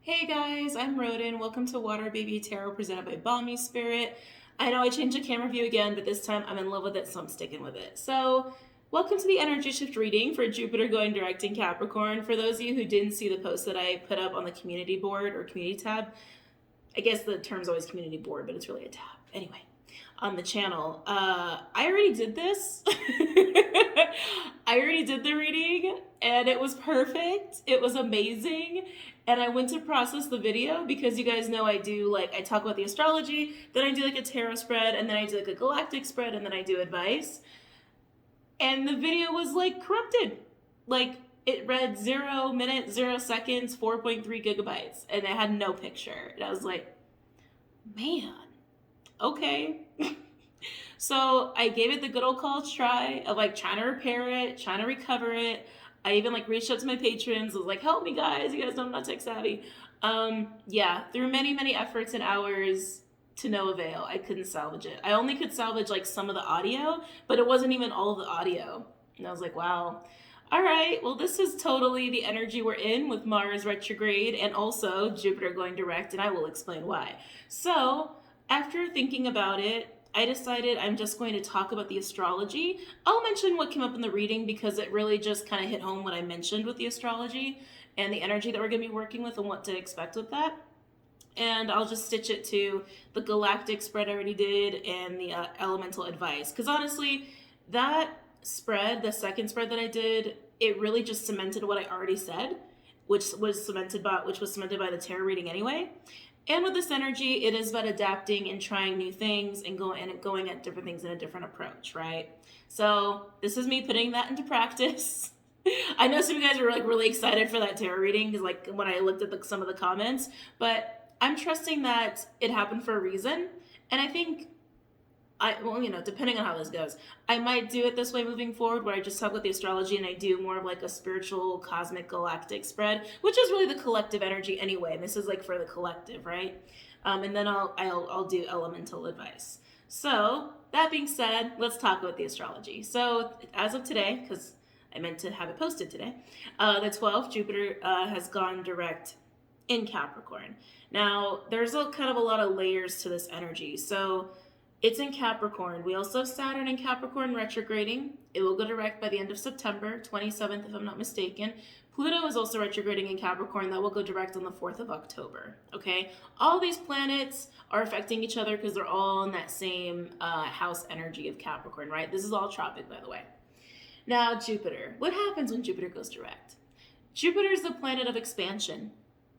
Hey guys, I'm Rodin. Welcome to WaterBaby Tarot presented by Bomispirit. I know I changed the camera view again, but this time I'm in love with it, so I'm sticking with it. So, welcome to the energy shift reading for Jupiter going direct in Capricorn. For those of you who didn't see the post that I put up on the community board or community tab, I guess the term's always community board, but it's really a tab. Anyway, on the channel, I already did this. I already did the reading, and it was perfect. It was amazing. And I went to process the video because you guys know I talk about the astrology, then I do like a tarot spread, and then I do like a galactic spread, and then I do advice. And the video was like corrupted. Like it read 0 minutes, 0 seconds, 4.3 gigabytes, and it had no picture. And I was like, man, okay. So I gave it the good old college try of like trying to repair it, trying to recover it. I even like reached out to my patrons. I was like, help me guys. You guys know I'm not tech savvy. Through many efforts and hours to no avail. I couldn't salvage it. I only could salvage like some of the audio, but it wasn't even all of the audio. And I was like, wow. All right, well, this is totally the energy we're in with Mars retrograde and also Jupiter going direct, and I will explain why. So after thinking about it, I decided I'm just going to talk about the astrology. I'll mention what came up in the reading because it really just kind of hit home what I mentioned with the astrology and the energy that we're going to be working with and what to expect with that. And I'll just stitch it to the galactic spread I already did and the elemental advice. Because honestly, that spread, the second spread that I did, it really just cemented what I already said, which was cemented by the tarot reading anyway. And with this energy, it is about adapting and trying new things and going at different things in a different approach, right? So this is me putting that into practice. I know some of you guys were like really excited for that tarot reading because like when I looked at some of the comments, but I'm trusting that it happened for a reason. And I think depending on how this goes, I might do it this way moving forward where I just talk about the astrology and I do more of like a spiritual cosmic galactic spread, which is really the collective energy anyway. And this is like for the collective, right? And then I'll do elemental advice. So that being said, let's talk about the astrology. So as of today, because I meant to have it posted today, the 12th, Jupiter has gone direct in Capricorn. Now, there's a kind of a lot of layers to this energy. So it's in Capricorn. We also have Saturn in Capricorn retrograding. It will go direct by the end of September, 27th if I'm not mistaken. Pluto is also retrograding in Capricorn. That will go direct on the 4th of October, okay? All these planets are affecting each other because they're all in that same house energy of Capricorn, right? This is all tropic, by the way. Now, Jupiter. What happens when Jupiter goes direct? Jupiter is the planet of expansion,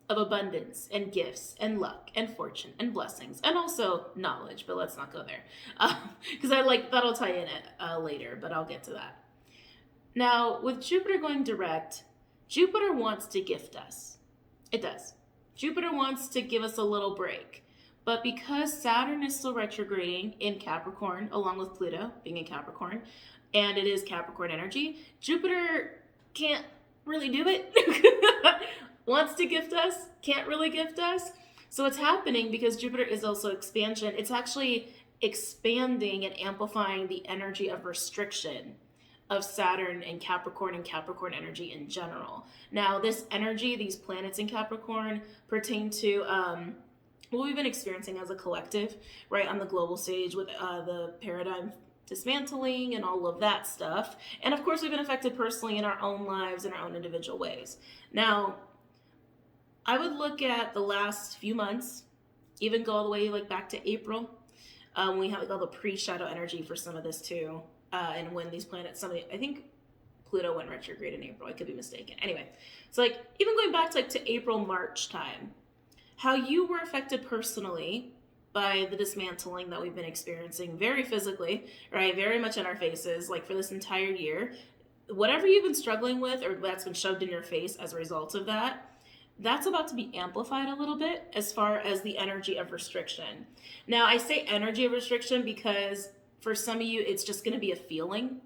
of abundance and gifts and luck and fortune and blessings and also knowledge, but let's not go there because that'll tie in it later, but I'll get to that. Now with Jupiter going direct, Jupiter wants to gift us. It does. Jupiter wants to give us a little break, but because Saturn is still retrograding in Capricorn along with Pluto being in Capricorn, and it is Capricorn energy, Jupiter can't really do it. Wants to gift us, can't really gift us. So what's happening, because Jupiter is also expansion, it's actually expanding and amplifying the energy of restriction of Saturn and Capricorn energy in general. Now, this energy, these planets in Capricorn, pertain to what we've been experiencing as a collective, right, on the global stage with the paradigm dismantling and all of that stuff. And of course, we've been affected personally in our own lives, in our own individual ways. Now, I would look at the last few months, even go all the way like back to April. We have like all the pre-shadow energy for some of this too. And when these planets, I think Pluto went retrograde in April. I could be mistaken. Anyway, so like even going back to April, March time, how you were affected personally by the dismantling that we've been experiencing very physically, right? Very much in our faces, like for this entire year. Whatever you've been struggling with or that's been shoved in your face as a result of that, that's about to be amplified a little bit as far as the energy of restriction. Now, I say energy of restriction because for some of you, it's just going to be a feeling.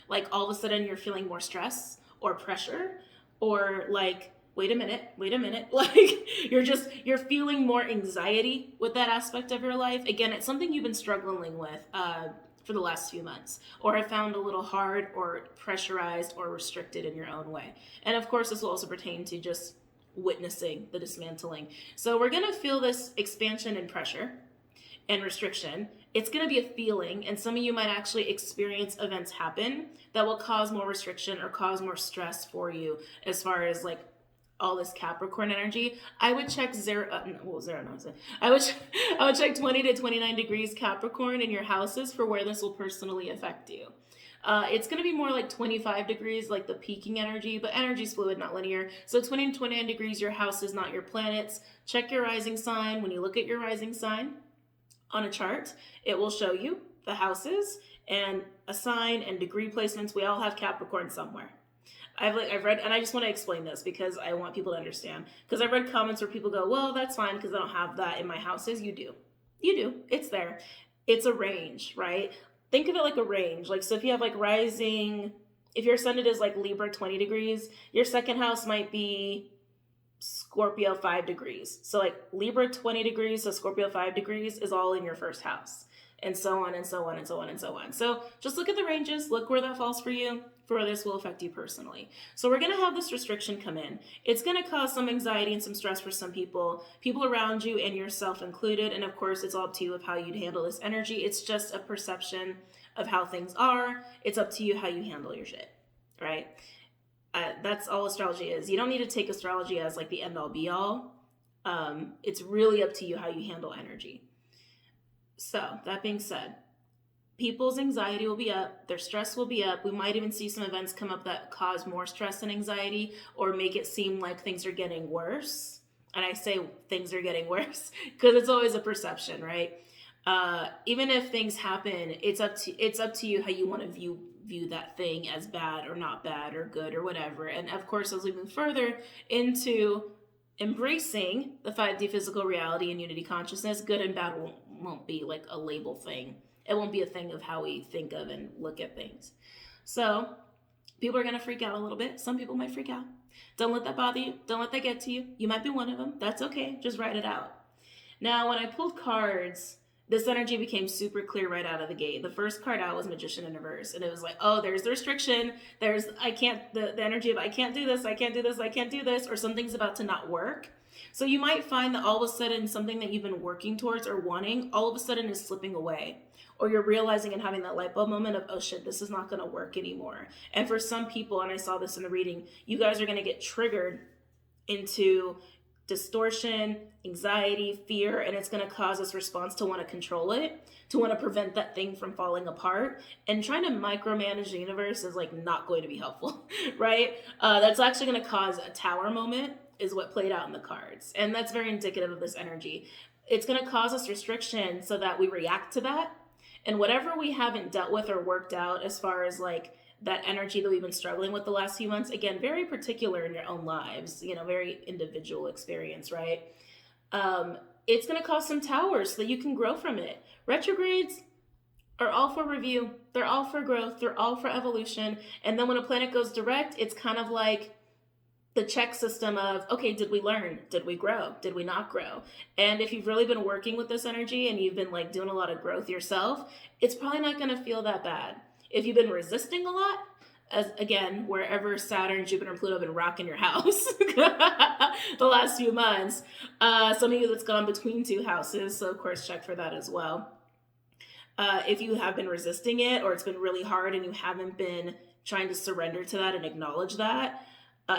Like all of a sudden you're feeling more stress or pressure or like, wait a minute. Like you're feeling more anxiety with that aspect of your life. Again, it's something you've been struggling with for the last few months or have found a little hard or pressurized or restricted in your own way. And of course, this will also pertain to just witnessing the dismantling. So we're going to feel this expansion and pressure and restriction. It's going to be a feeling, and some of you might actually experience events happen that will cause more restriction or cause more stress for you as far as like all this Capricorn energy. I would check I would check 20 to 29 degrees Capricorn in your houses for where this will personally affect you. It's going to be more like 25 degrees, like the peaking energy, but energy is fluid, not linear. So 20 to 29 degrees, your house is not your planets. Check your rising sign. When you look at your rising sign on a chart, it will show you the houses and a sign and degree placements. We all have Capricorn somewhere. I've read, and I just want to explain this because I want people to understand. Because I've read comments where people go, well, that's fine because I don't have that in my houses. You do. It's there. It's a range, right? Think of it like a range. Like, so if you have like rising, if your ascendant is like Libra 20 degrees, your second house might be Scorpio 5 degrees. So like Libra 20 degrees to Scorpio 5 degrees is all in your first house. And so on and so on and so on and so on. So just look at the ranges, look where that falls for you, for where this will affect you personally. So we're going to have this restriction come in. It's going to cause some anxiety and some stress for some people around you and yourself included. And of course, it's all up to you of how you'd handle this energy. It's just a perception of how things are. It's up to you how you handle your shit, right? That's all astrology is. You don't need to take astrology as like the end all be all. It's really up to you how you handle energy. So that being said, people's anxiety will be up, their stress will be up. We might even see some events come up that cause more stress and anxiety or make it seem like things are getting worse. And I say things are getting worse because it's always a perception, right? Even if things happen, it's up to you how you want to view that thing as bad or not bad or good or whatever. And of course, as we move further into embracing the 5D physical reality and unity consciousness, good and bad won't be like a label thing. It won't be a thing of how we think of and look at things. So people are going to freak out a little bit. Some people might freak out. Don't let that bother you. Don't let that get to you. You might be one of them. That's okay. Just write it out. Now, when I pulled cards, this energy became super clear right out of the gate. The first card out was Magician in Reverse. And it was like, oh, there's the restriction. There's, the energy of I can't do this, I can't do this, I can't do this, or something's about to not work. So you might find that all of a sudden something that you've been working towards or wanting, all of a sudden is slipping away. Or you're realizing and having that light bulb moment of, oh shit, this is not going to work anymore. And for some people, and I saw this in the reading, you guys are going to get triggered into distortion, anxiety, fear, and it's going to cause this response to want to control it, to want to prevent that thing from falling apart. And trying to micromanage the universe is like not going to be helpful, right? That's actually going to cause a tower moment is what played out in the cards. And that's very indicative of this energy. It's going to cause us restriction so that we react to that. And whatever we haven't dealt with or worked out as far as like that energy that we've been struggling with the last few months, again, very particular in your own lives, very individual experience, right? It's going to cause some towers so that you can grow from it. Retrogrades are all for review. They're all for growth. They're all for evolution. And then when a planet goes direct, it's kind of like the check system of, okay, did we learn? Did we grow? Did we not grow? And if you've really been working with this energy and you've been like doing a lot of growth yourself, it's probably not going to feel that bad. If you've been resisting a lot, as again, wherever Saturn, Jupiter, and Pluto have been rocking your house the last few months, some of you that's gone between two houses, so of course check for that as well. If you have been resisting it or it's been really hard and you haven't been trying to surrender to that and acknowledge that,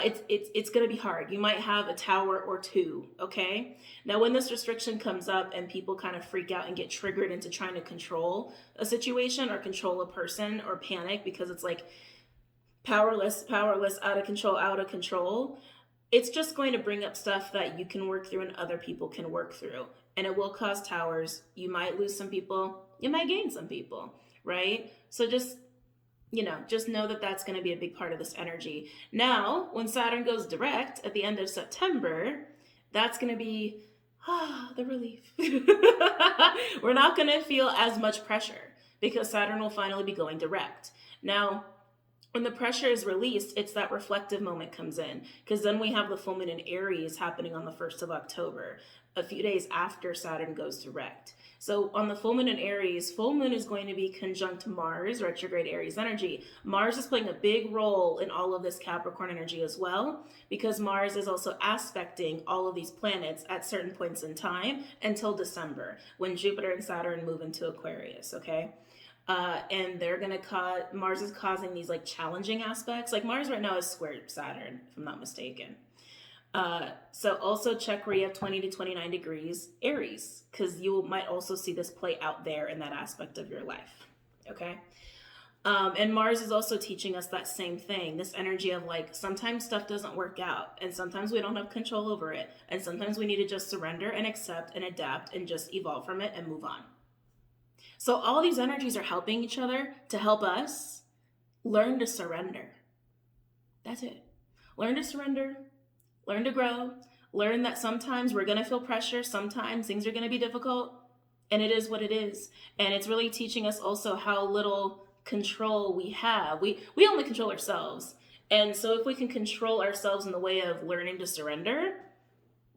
it's going to be hard. You might have a tower or two, okay? Now, when this restriction comes up and people kind of freak out and get triggered into trying to control a situation or control a person or panic because it's like powerless, out of control, it's just going to bring up stuff that you can work through and other people can work through. And it will cause towers. You might lose some people. You might gain some people, right? So just know that that's going to be a big part of this energy. Now, when Saturn goes direct at the end of September, that's going to be, the relief. We're not going to feel as much pressure because Saturn will finally be going direct. Now, when the pressure is released, it's that reflective moment comes in, because then we have the full moon in Aries happening on the 1st of October, a few days after Saturn goes direct. So on the full moon in Aries, full moon is going to be conjunct Mars, retrograde Aries energy. Mars is playing a big role in all of this Capricorn energy as well, because Mars is also aspecting all of these planets at certain points in time until December, when Jupiter and Saturn move into Aquarius, okay? And they're going to cause, Mars is causing these like challenging aspects. Like Mars right now is square Saturn, if I'm not mistaken. So also check where you have 20 to 29 degrees Aries, because you might also see this play out there in that aspect of your life. Okay. And Mars is also teaching us that same thing, this energy of like, sometimes stuff doesn't work out, and sometimes we don't have control over it. And sometimes we need to just surrender and accept and adapt and just evolve from it and move on. So all these energies are helping each other to help us learn to surrender. That's it. Learn to surrender, learn to grow, learn that sometimes we're going to feel pressure, sometimes things are going to be difficult, and it is what it is. And it's really teaching us also how little control we have. We only control ourselves. And so if we can control ourselves in the way of learning to surrender,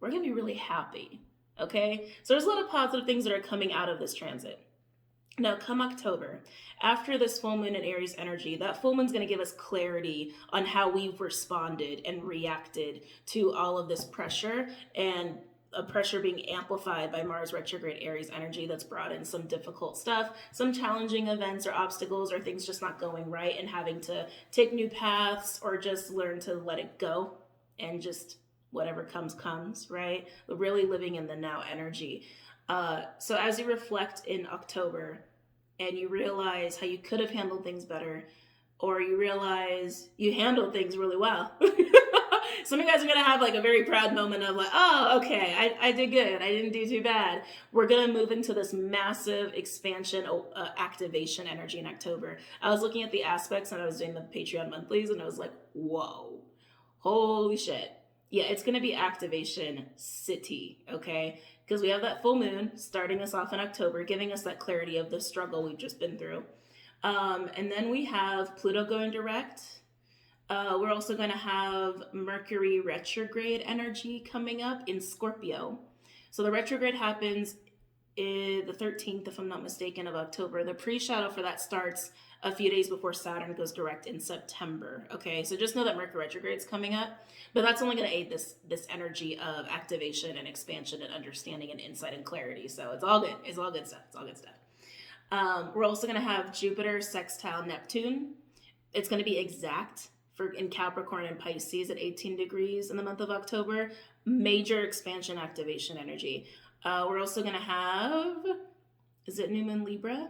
we're going to be really happy. Okay? So there's a lot of positive things that are coming out of this transit. Now, come October, after this full moon in Aries energy, that full moon's going to give us clarity on how we've responded and reacted to all of this pressure, and a pressure being amplified by Mars retrograde Aries energy that's brought in some difficult stuff, some challenging events or obstacles or things just not going right and having to take new paths or just learn to let it go and just whatever comes, right? But really living in the now energy. So as you reflect in October and you realize how you could have handled things better, or you realize you handled things really well, some of you guys are going to have like a very proud moment of like, oh, okay, I did good. I didn't do too bad. We're going to move into this massive expansion, activation energy in October. I was looking at the aspects and I was doing the Patreon monthlies and I was like, whoa, holy shit. Yeah, it's going to be activation city, okay? Because we have that full moon starting us off in October, giving us that clarity of the struggle we've just been through. And then we have Pluto going direct. We're also going to have Mercury retrograde energy coming up in Scorpio. So the retrograde happens the 13th, if I'm not mistaken, of October. The pre-shadow for that starts a few days before Saturn goes direct in September. Okay, so just know that Mercury retrograde is coming up, but that's only going to aid this energy of activation and expansion and understanding and insight and clarity. So it's all good. It's all good stuff. It's all good stuff. We're also going to have Jupiter sextile Neptune. It's going to be exact in Capricorn and Pisces at 18 degrees in the month of October. Major expansion activation energy. We're also going to have, is it New Moon Libra?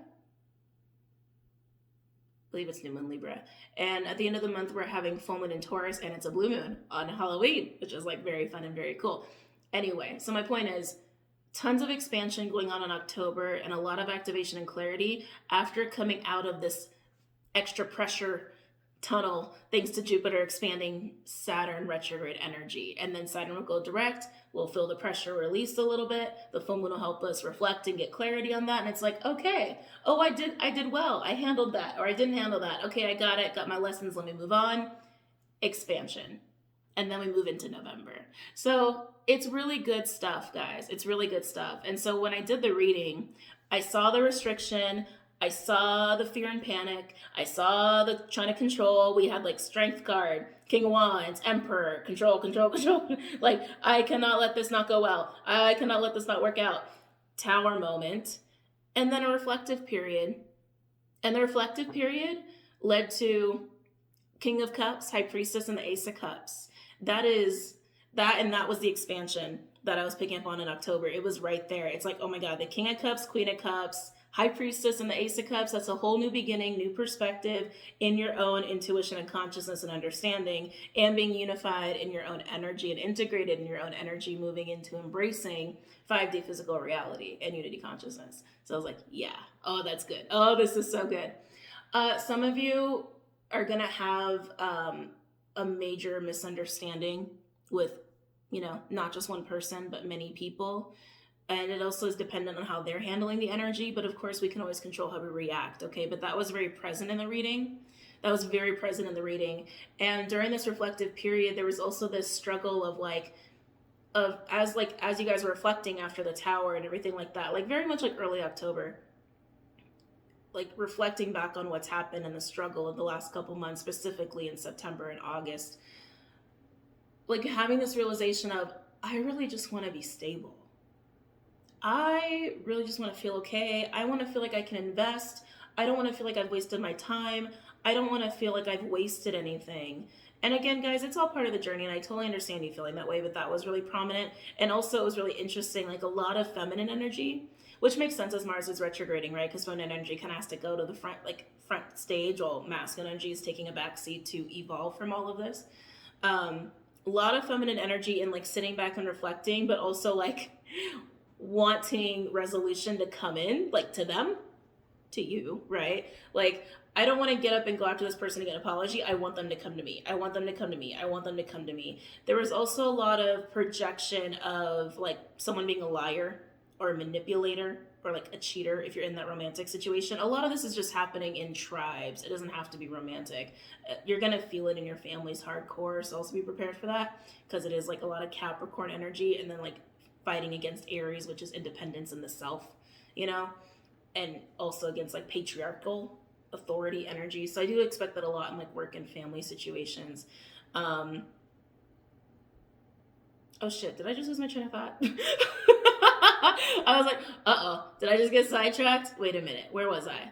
I believe it's New Moon Libra. And at the end of the month, we're having full moon in Taurus, and it's a blue moon on Halloween, which is like very fun and very cool. Anyway, so my point is, tons of expansion going on in October and a lot of activation and clarity after coming out of this extra pressure tunnel thanks to Jupiter expanding Saturn retrograde energy. And then Saturn will go direct. We'll feel the pressure released a little bit. The full moon will help us reflect and get clarity on that. And it's like, okay, oh, I did well. I handled that, or I didn't handle that. Okay, I got it. Got my lessons. Let me move on. Expansion. And then we move into November. So it's really good stuff, guys. It's really good stuff. And so when I did the reading, I saw the restriction. I saw the fear and panic. I saw the trying to control. We had like Strength card, King of Wands, Emperor, control. Like, I cannot let this not go well. I cannot let this not work out. Tower moment. And then a reflective period. And the reflective period led to King of Cups, High Priestess, and the Ace of Cups. That was the expansion that I was picking up on in October. It was right there. It's like, oh my God, the King of Cups, Queen of Cups, High Priestess, and the Ace of Cups. That's a whole new beginning, new perspective in your own intuition and consciousness and understanding, and being unified in your own energy and integrated in your own energy, moving into embracing 5D physical reality and unity consciousness. So I was like, yeah, oh, that's good. Oh, this is so good. Some of you are going to have a major misunderstanding with, not just one person, but many people. And it also is dependent on how they're handling the energy. But of course, we can always control how we react. Okay. But that was very present in the reading. that was very present in the reading. And during this reflective period, there was also this struggle of as you guys were reflecting after the tower and everything like that, like very much like early October, like reflecting back on what's happened and the struggle of the last couple months, specifically in September and August, like having this realization of, I really just want to be stable. I really just want to feel okay. I want to feel like I can invest. I don't want to feel like I've wasted my time. I don't want to feel like I've wasted anything. And again, guys, it's all part of the journey, and I totally understand you feeling that way, but that was really prominent. And also it was really interesting, like a lot of feminine energy, which makes sense as Mars is retrograding, right? Because feminine energy kind of has to go to the front stage, while masculine energy is taking a backseat to evolve from all of this. A lot of feminine energy in like sitting back and reflecting, but also like wanting resolution to come in, like to them, to you, right? Like, I don't want to get up and go after this person to get an apology. I want them to come to me. I want them to come to me. I want them to come to me. There was also a lot of projection of like someone being a liar or a manipulator or like a cheater if you're in that romantic situation. A lot of this is just happening in tribes. It doesn't have to be romantic. You're going to feel it in your family's hardcore, so also be prepared for that, because it is like a lot of Capricorn energy, and then like fighting against Aries, which is independence in the self, you know, and also against like patriarchal authority energy. So I do expect that a lot in like work and family situations. Oh shit, did I just lose my train of thought? I was like, uh-oh, did I just get sidetracked? Wait a minute, where was I?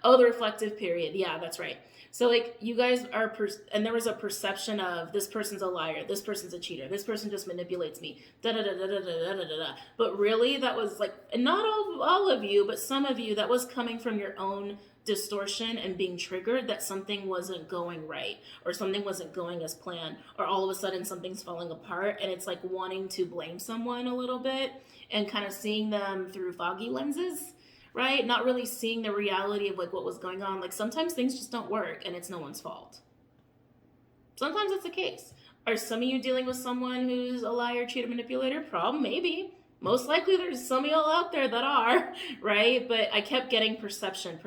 Oh, the reflective period. Yeah, that's right. So like you guys are, and there was a perception of this person's a liar, this person's a cheater, this person just manipulates me, da da da da da da da da da. But really, that was like, and not all of you, but some of you, that was coming from your own distortion and being triggered that something wasn't going right, or something wasn't going as planned, or all of a sudden something's falling apart, and it's like wanting to blame someone a little bit and kind of seeing them through foggy lenses, right? Not really seeing the reality of like what was going on. Like sometimes things just don't work and it's no one's fault. Sometimes it's the case. Are some of you dealing with someone who's a liar, cheater, manipulator? Problem, maybe. Most likely there's some of y'all out there that are, right? But I kept getting perception.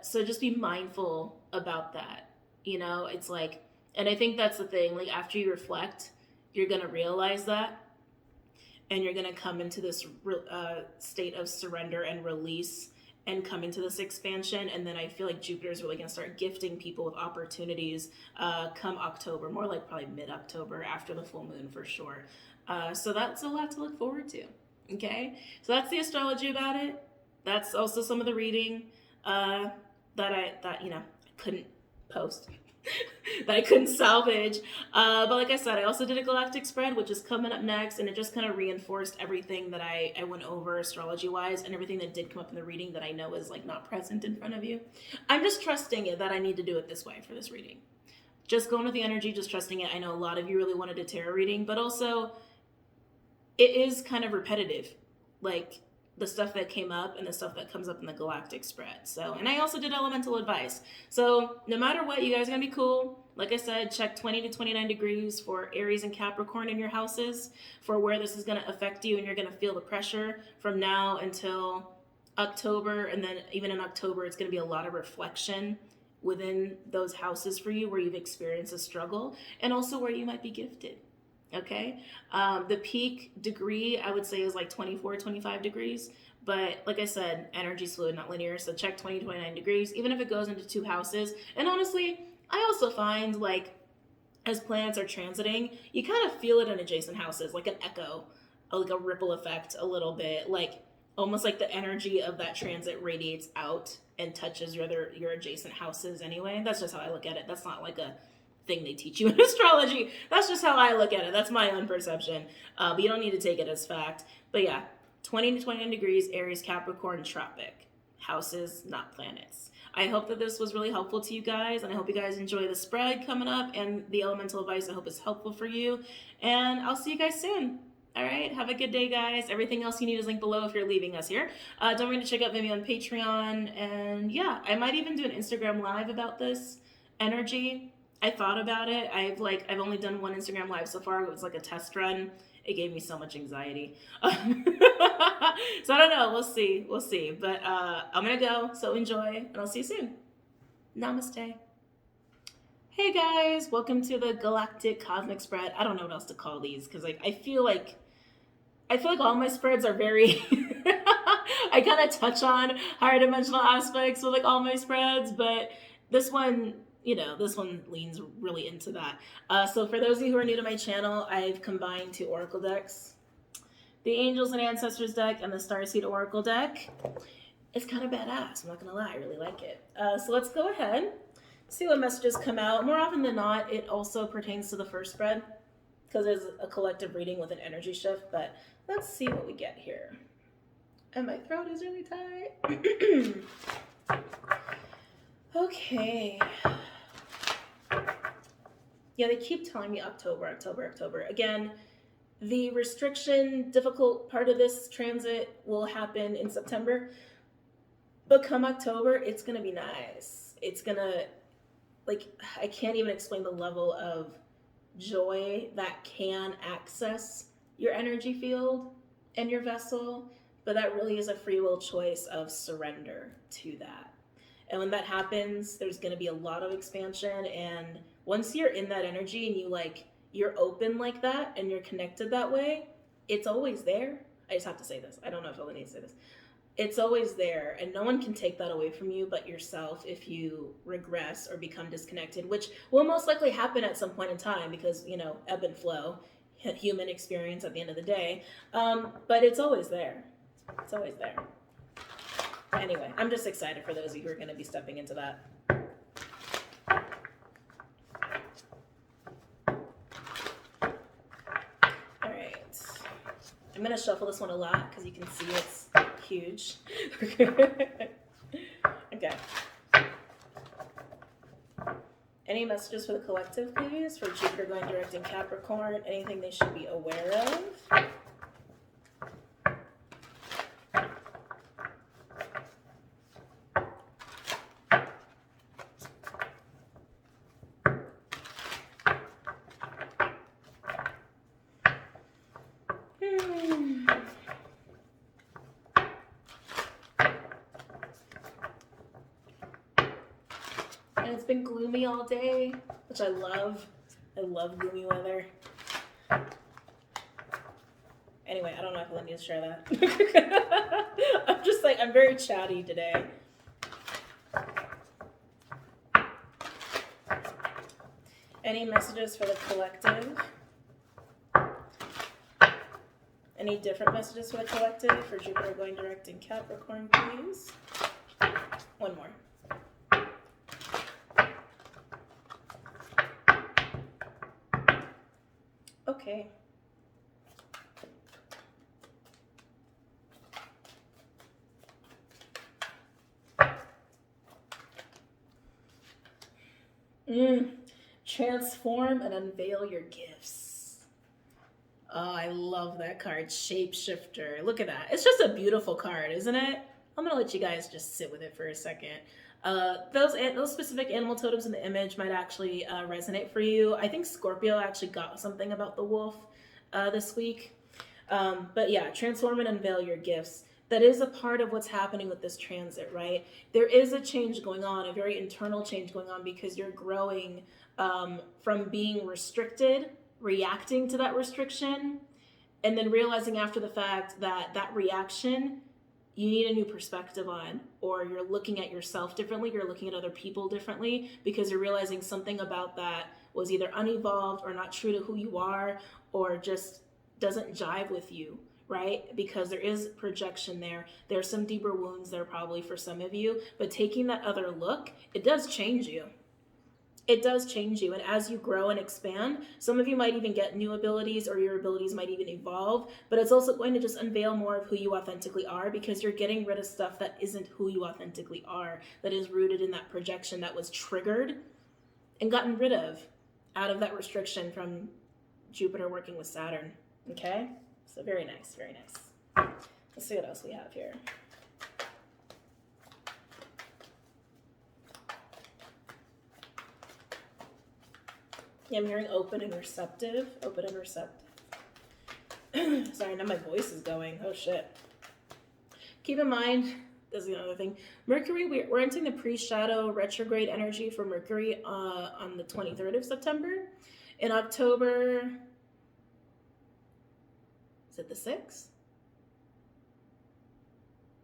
So just be mindful about that. You know, it's like, and I think that's the thing, like after you reflect, you're going to realize that. And you're going to come into this state of surrender and release and come into this expansion. And then I feel like Jupiter is really going to start gifting people with opportunities come October, more like probably mid-October after the full moon for sure. So that's a lot to look forward to. Okay. So that's the astrology about it. That's also some of the reading that I couldn't post. that I couldn't salvage. But like I said, I also did a galactic spread, which is coming up next, and it just kind of reinforced everything that I went over astrology-wise, and everything that did come up in the reading that I know is like not present in front of you. I'm just trusting it that I need to do it this way for this reading. Just going with the energy, just trusting it. I know a lot of you really wanted a tarot reading, but also it is kind of repetitive. Like the stuff that came up and the stuff that comes up in the galactic spread. So, and I also did elemental advice. So no matter what, you guys are going to be cool. Like I said, check 20 to 29 degrees for Aries and Capricorn in your houses for where this is going to affect you, and you're going to feel the pressure from now until October. And then even in October, it's going to be a lot of reflection within those houses for you where you've experienced a struggle and also where you might be gifted. Okay. The peak degree, I would say, is like 24, 25 degrees. But like I said, energy is fluid, not linear. So check 20 to 29 degrees, even if it goes into 2 houses. And honestly, I also find like as planets are transiting, you kind of feel it in adjacent houses, like an echo, like a ripple effect a little bit, like almost like the energy of that transit radiates out and touches your adjacent houses anyway. That's just how I look at it. That's not like a thing they teach you in astrology. That's just how I look at it. That's my own perception. But you don't need to take it as fact. But yeah, 20 to 29 degrees, Aries, Capricorn, tropic. Houses, not planets. I hope that this was really helpful to you guys, and I hope you guys enjoy the spread coming up and the elemental advice. I hope it's helpful for you, and I'll see you guys soon. All right, have a good day, guys. Everything else you need is linked below if you're leaving us here. Don't forget to check out Vimeo on Patreon, and yeah, I might even do an Instagram live about this energy. I thought about it. I've only done one Instagram live so far. It was like a test run, it gave me so much anxiety. So I don't know. We'll see. We'll see. But I'm going to go. So enjoy, and I'll see you soon. Namaste. Hey guys, welcome to the Galactic Cosmic Spread. I don't know what else to call these because like I feel like all my spreads are very I kind of touch on higher dimensional aspects with like all my spreads, but this one, this one leans really into that. So for those of you who are new to my channel, I've combined 2 oracle decks, the Angels and Ancestors deck and the Starseed Oracle deck. It's kind of badass, I'm not gonna lie, I really like it. So let's go ahead, see what messages come out. More often than not, it also pertains to the first spread because there's a collective reading with an energy shift, but let's see what we get here. And my throat is really tight. Okay. Yeah, they keep telling me October. Again, the restriction, difficult part of this transit will happen in September. But come October, it's going to be nice. It's going to, like, I can't even explain the level of joy that can access your energy field and your vessel, but that really is a free will choice of surrender to that. And when that happens, there's going to be a lot of expansion, and once you're in that energy and you're open like that and you're connected that way, it's always there. I just have to say this. I don't know if I need to say this. It's always there, and no one can take that away from you but yourself if you regress or become disconnected, which will most likely happen at some point in time because, ebb and flow, human experience at the end of the day. But it's always there. It's always there. Anyway, I'm just excited for those of you who are going to be stepping into that. All right. I'm going to shuffle this one a lot because you can see it's huge. Okay. Any messages for the collective, please? For Jupiter going direct in Capricorn, anything they should be aware of? And it's been gloomy all day, which I love. I love gloomy weather. Anyway, I don't know if I need to share that. I'm very chatty today. Any messages for the collective? Any different messages for the collective? For Jupiter going direct in Capricorn, please. One more. Okay. Transform and unveil your gifts. Oh, I love that card. Shapeshifter. Look at that. It's just a beautiful card, isn't it? I'm gonna let you guys just sit with it for a second. Those specific animal totems in the image might actually resonate for you. I think Scorpio actually got something about the wolf this week. But yeah, transform and unveil your gifts. That is a part of what's happening with this transit, right? There is a change going on, a very internal change going on, because you're growing from being restricted, reacting to that restriction, and then realizing after the fact that that reaction you need a new perspective on, or you're looking at yourself differently, you're looking at other people differently, because you're realizing something about that was either unevolved or not true to who you are, or just doesn't jive with you, right? Because there is projection there. There's some deeper wounds there probably for some of you, but taking that other look, it does change you. It does change you. And as you grow and expand, some of you might even get new abilities, or your abilities might even evolve, but it's also going to just unveil more of who you authentically are, because you're getting rid of stuff that isn't who you authentically are, that is rooted in that projection that was triggered and gotten rid of out of that restriction from Jupiter working with Saturn. Okay? So very nice, very nice. Let's see what else we have here. Yeah, I'm hearing open and receptive. Open and receptive. Sorry, now my voice is going. Oh shit. Keep in mind, this is another thing. Mercury, we're entering the pre-shadow retrograde energy for Mercury on the 23rd of September. In October, is it the 6th?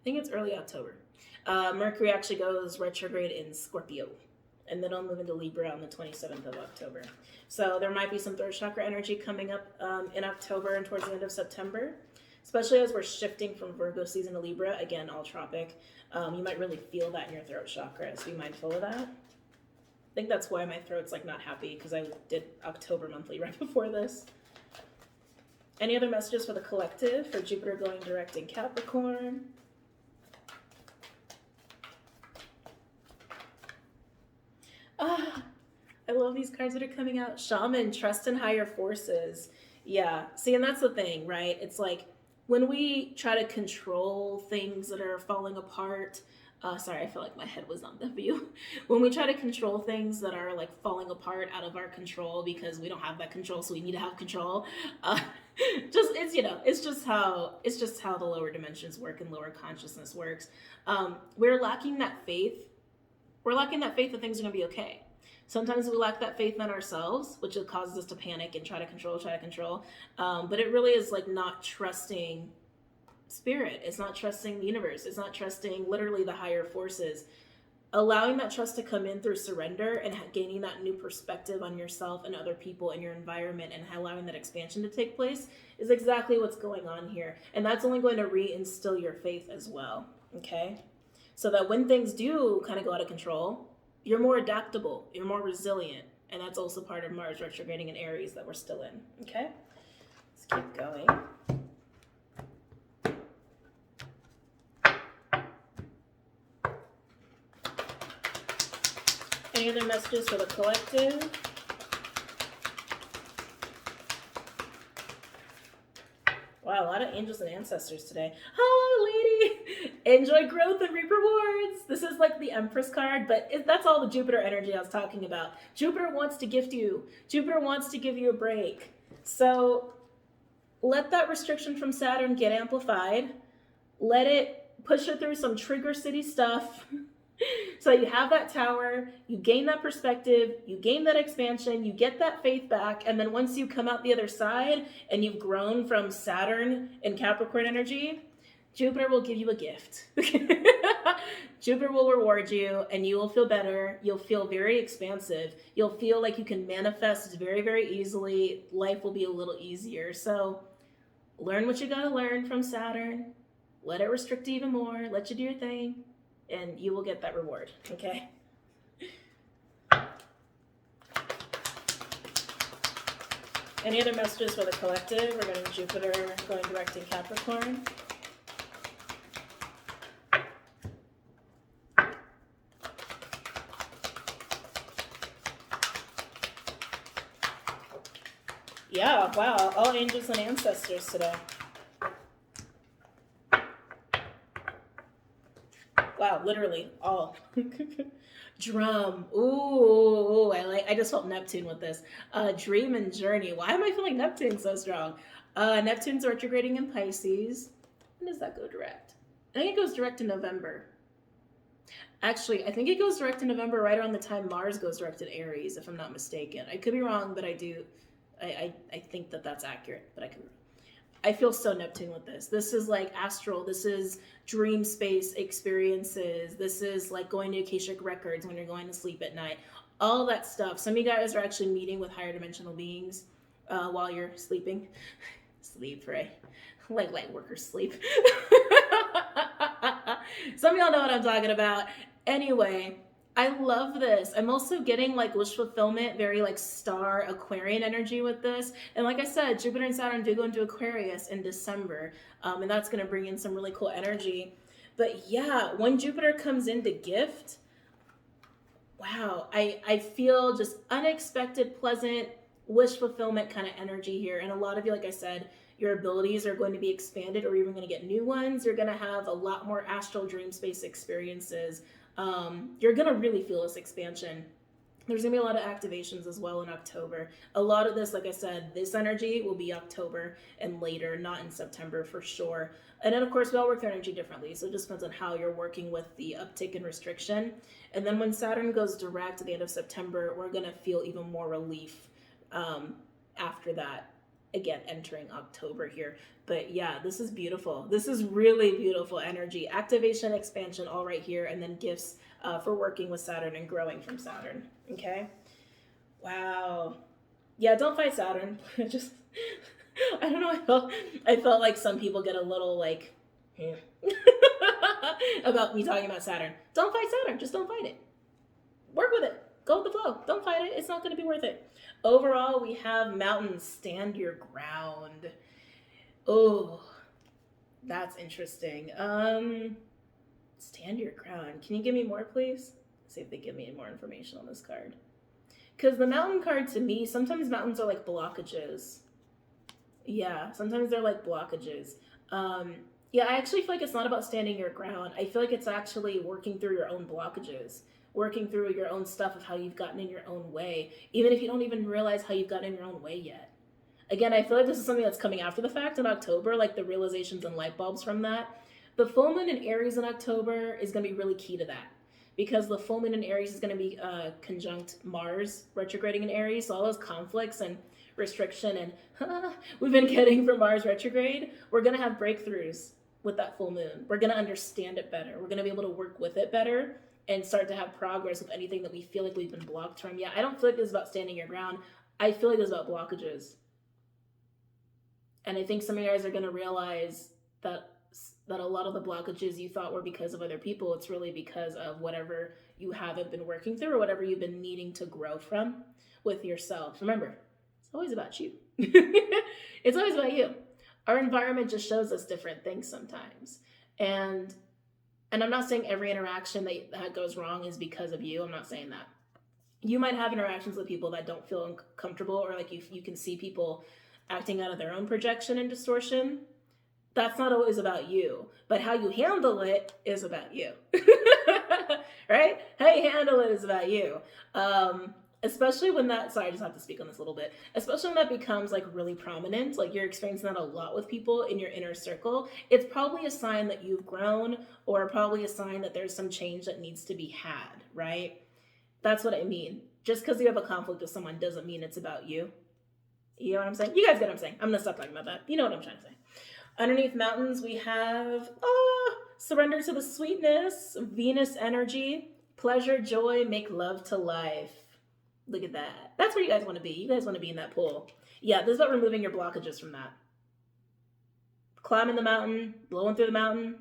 I think it's early October. Mercury actually goes retrograde in Scorpio, and then I'll move into Libra on the 27th of October. So there might be some throat chakra energy coming up in October and towards the end of September, especially as we're shifting from Virgo season to Libra, again, all tropic. You might really feel that in your throat chakra, so be mindful of that. I think that's why my throat's like not happy, because I did October monthly right before this. Any other messages for the collective for Jupiter going direct in Capricorn? I love these cards that are coming out. Shaman, trust in higher forces. Yeah, see, and that's the thing, right? It's like when we try to control things that are falling apart. Sorry, I feel like my head was on the view. When we try to control things that are like falling apart out of our control because we don't have that control, so we need to have control. It's just how the lower dimensions work and lower consciousness works. We're lacking that faith. We're lacking that faith that things are gonna be okay. Sometimes we lack that faith in ourselves, which causes us to panic and try to control. But it really is like not trusting spirit. It's not trusting the universe. It's not trusting literally the higher forces. Allowing that trust to come in through surrender and gaining that new perspective on yourself and other people and your environment and allowing that expansion to take place is exactly what's going on here. And that's only going to reinstill your faith as well, okay? So that when things do kind of go out of control, you're more adaptable, you're more resilient. And that's also part of Mars retrograding in Aries that we're still in, okay? Let's keep going. Any other messages for the collective? Wow, a lot of angels and ancestors today. Hello, lady! Enjoy growth and reap rewards. This is like the Empress card, but that's all the Jupiter energy I was talking about. Jupiter wants to gift you. Jupiter wants to give you a break. So let that restriction from Saturn get amplified. Let it push it through some trigger city stuff. So you have that tower, you gain that perspective, you gain that expansion, you get that faith back, and then once you come out the other side and you've grown from Saturn and Capricorn energy, Jupiter will give you a gift. Jupiter will reward you and you will feel better. You'll feel very expansive. You'll feel like you can manifest very, very easily. Life will be a little easier. So learn what you gotta learn from Saturn. Let it restrict you even more. Let you do your thing. And you will get that reward, okay? Any other messages for the collective regarding Jupiter going direct in Capricorn? Yeah, wow, all angels and ancestors today. Wow, literally all. Drum. Ooh, I just felt Neptune with this. Dream and journey. Why am I feeling Neptune so strong? Neptune's retrograding in Pisces. When does that go direct? I think it goes direct in November. Actually, I think it goes direct in November right around the time Mars goes direct in Aries, if I'm not mistaken. I could be wrong, but I think that that's accurate, but I could be wrong. I feel so Neptune with this. This is like astral. This is dream space experiences. This is like going to Akashic records when you're going to sleep at night. All that stuff. Some of you guys are actually meeting with higher dimensional beings while you're sleeping. Sleep, right? Like light workers sleep. Some of y'all know what I'm talking about. Anyway, I love this. I'm also getting like wish fulfillment, very like star Aquarian energy with this. And like I said, Jupiter and Saturn do go into Aquarius in December. And that's going to bring in some really cool energy. But yeah, when Jupiter comes into gift, wow, I feel just unexpected, pleasant wish fulfillment kind of energy here. And a lot of you, like I said, your abilities are going to be expanded or even going to get new ones. You're going to have a lot more astral dream space experiences. You're going to really feel this expansion. There's going to be a lot of activations as well in October. A lot of this, like I said, this energy will be October and later, not in September for sure. And then, of course, we all work our energy differently. So it just depends on how you're working with the uptick and restriction. And then when Saturn goes direct at the end of September, we're going to feel even more relief after that. Again, entering October here. But yeah, this is beautiful. This is really beautiful energy. Activation, expansion, all right here. And then gifts for working with Saturn and growing from Saturn. Okay? Wow. Yeah, don't fight Saturn. Just, I don't know. I felt like some people get a little like, about me talking about Saturn. Don't fight Saturn. Just don't fight it. Work with it. Go with the flow. Don't fight it. It's not going to be worth it. Overall, we have mountains. Stand your ground. Oh, that's interesting. Stand your ground. Can you give me more, please? Let's see if they give me more information on this card. Because the mountain card, to me, sometimes mountains are like blockages. Yeah, sometimes they're like blockages. Yeah, I actually feel like it's not about standing your ground. I feel like it's actually working through your own blockages. Working through your own stuff of how you've gotten in your own way, even if you don't even realize how you've gotten in your own way yet. Again, I feel like this is something that's coming after the fact in October, like the realizations and light bulbs from that. The full moon in Aries in October is going to be really key to that, because the full moon in Aries is going to be conjunct Mars retrograding in Aries. So all those conflicts and restriction and we've been getting from Mars retrograde, we're going to have breakthroughs with that full moon. We're going to understand it better. We're going to be able to work with it better and start to have progress with anything that we feel like we've been blocked from. Yeah, I don't feel like this is about standing your ground. I feel like this is about blockages. And I think some of you guys are going to realize that a lot of the blockages you thought were because of other people, it's really because of whatever you haven't been working through or whatever you've been needing to grow from with yourself. Remember, it's always about you. It's always about you. Our environment just shows us different things sometimes. And I'm not saying every interaction that goes wrong is because of you. I'm not saying that. You might have interactions with people that don't feel uncomfortable, or like you can see people acting out of their own projection and distortion. That's not always about you, but how you handle it is about you. Right? How you handle it is about you. Especially when that, sorry, I just have to speak on this a little bit, especially when that becomes like really prominent, like you're experiencing that a lot with people in your inner circle, it's probably a sign that you've grown, or probably a sign that there's some change that needs to be had, right? That's what I mean. Just because you have a conflict with someone doesn't mean it's about you. You know what I'm saying? You guys get what I'm saying. I'm going to stop talking about that. You know what I'm trying to say. Underneath mountains, we have, surrender to the sweetness, Venus energy, pleasure, joy, make love to life. Look at that. That's where you guys want to be. You guys want to be in that pool. Yeah, this is about removing your blockages from that. Climbing the mountain, blowing through the mountain,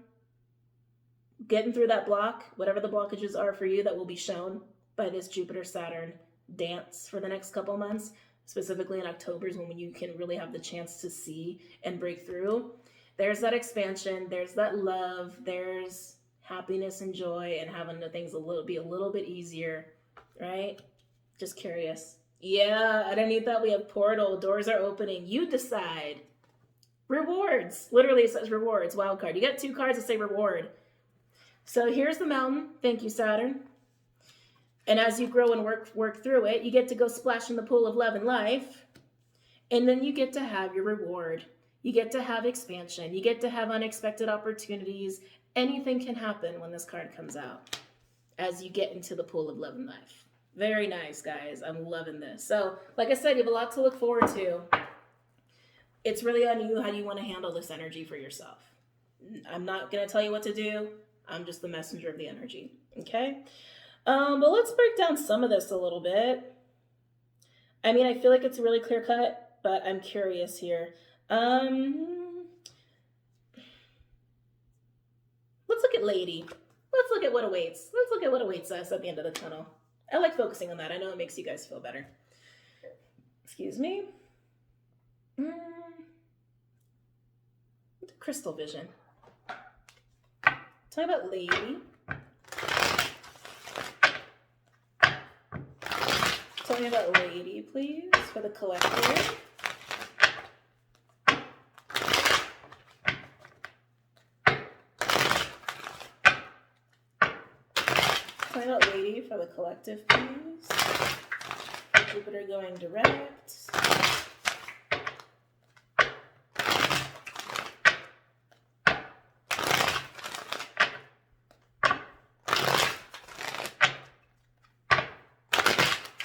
getting through that block, whatever the blockages are for you that will be shown by this Jupiter-Saturn dance for the next couple of months. Specifically in October is when you can really have the chance to see and break through. There's that expansion. There's that love. There's happiness and joy and having the things be a little bit easier, right? Just curious. Yeah, underneath that we have portal. Doors are opening. You decide. Rewards. Literally it says rewards. Wild card. You got 2 cards that say reward. So here's the mountain. Thank you, Saturn. And as you grow and work through it, you get to go splash in the pool of love and life. And then you get to have your reward. You get to have expansion. You get to have unexpected opportunities. Anything can happen when this card comes out as you get into the pool of love and life. Very nice, guys. I'm loving this. So, like I said, you have a lot to look forward to. It's really on you how you want to handle this energy for yourself. I'm not going to tell you what to do. I'm just the messenger of the energy. Okay? But let's break down some of this a little bit. I mean, I feel like it's really clear cut, but I'm curious here. Let's look at Lady. Let's look at what awaits. Let's look at what awaits us at the end of the tunnel. I like focusing on that. I know it makes you guys feel better. Excuse me. Crystal vision. Tell me about Lady. Tell me about Lady, please, for the collective. Tell Tell me about lady for the collective, please. Jupiter going direct.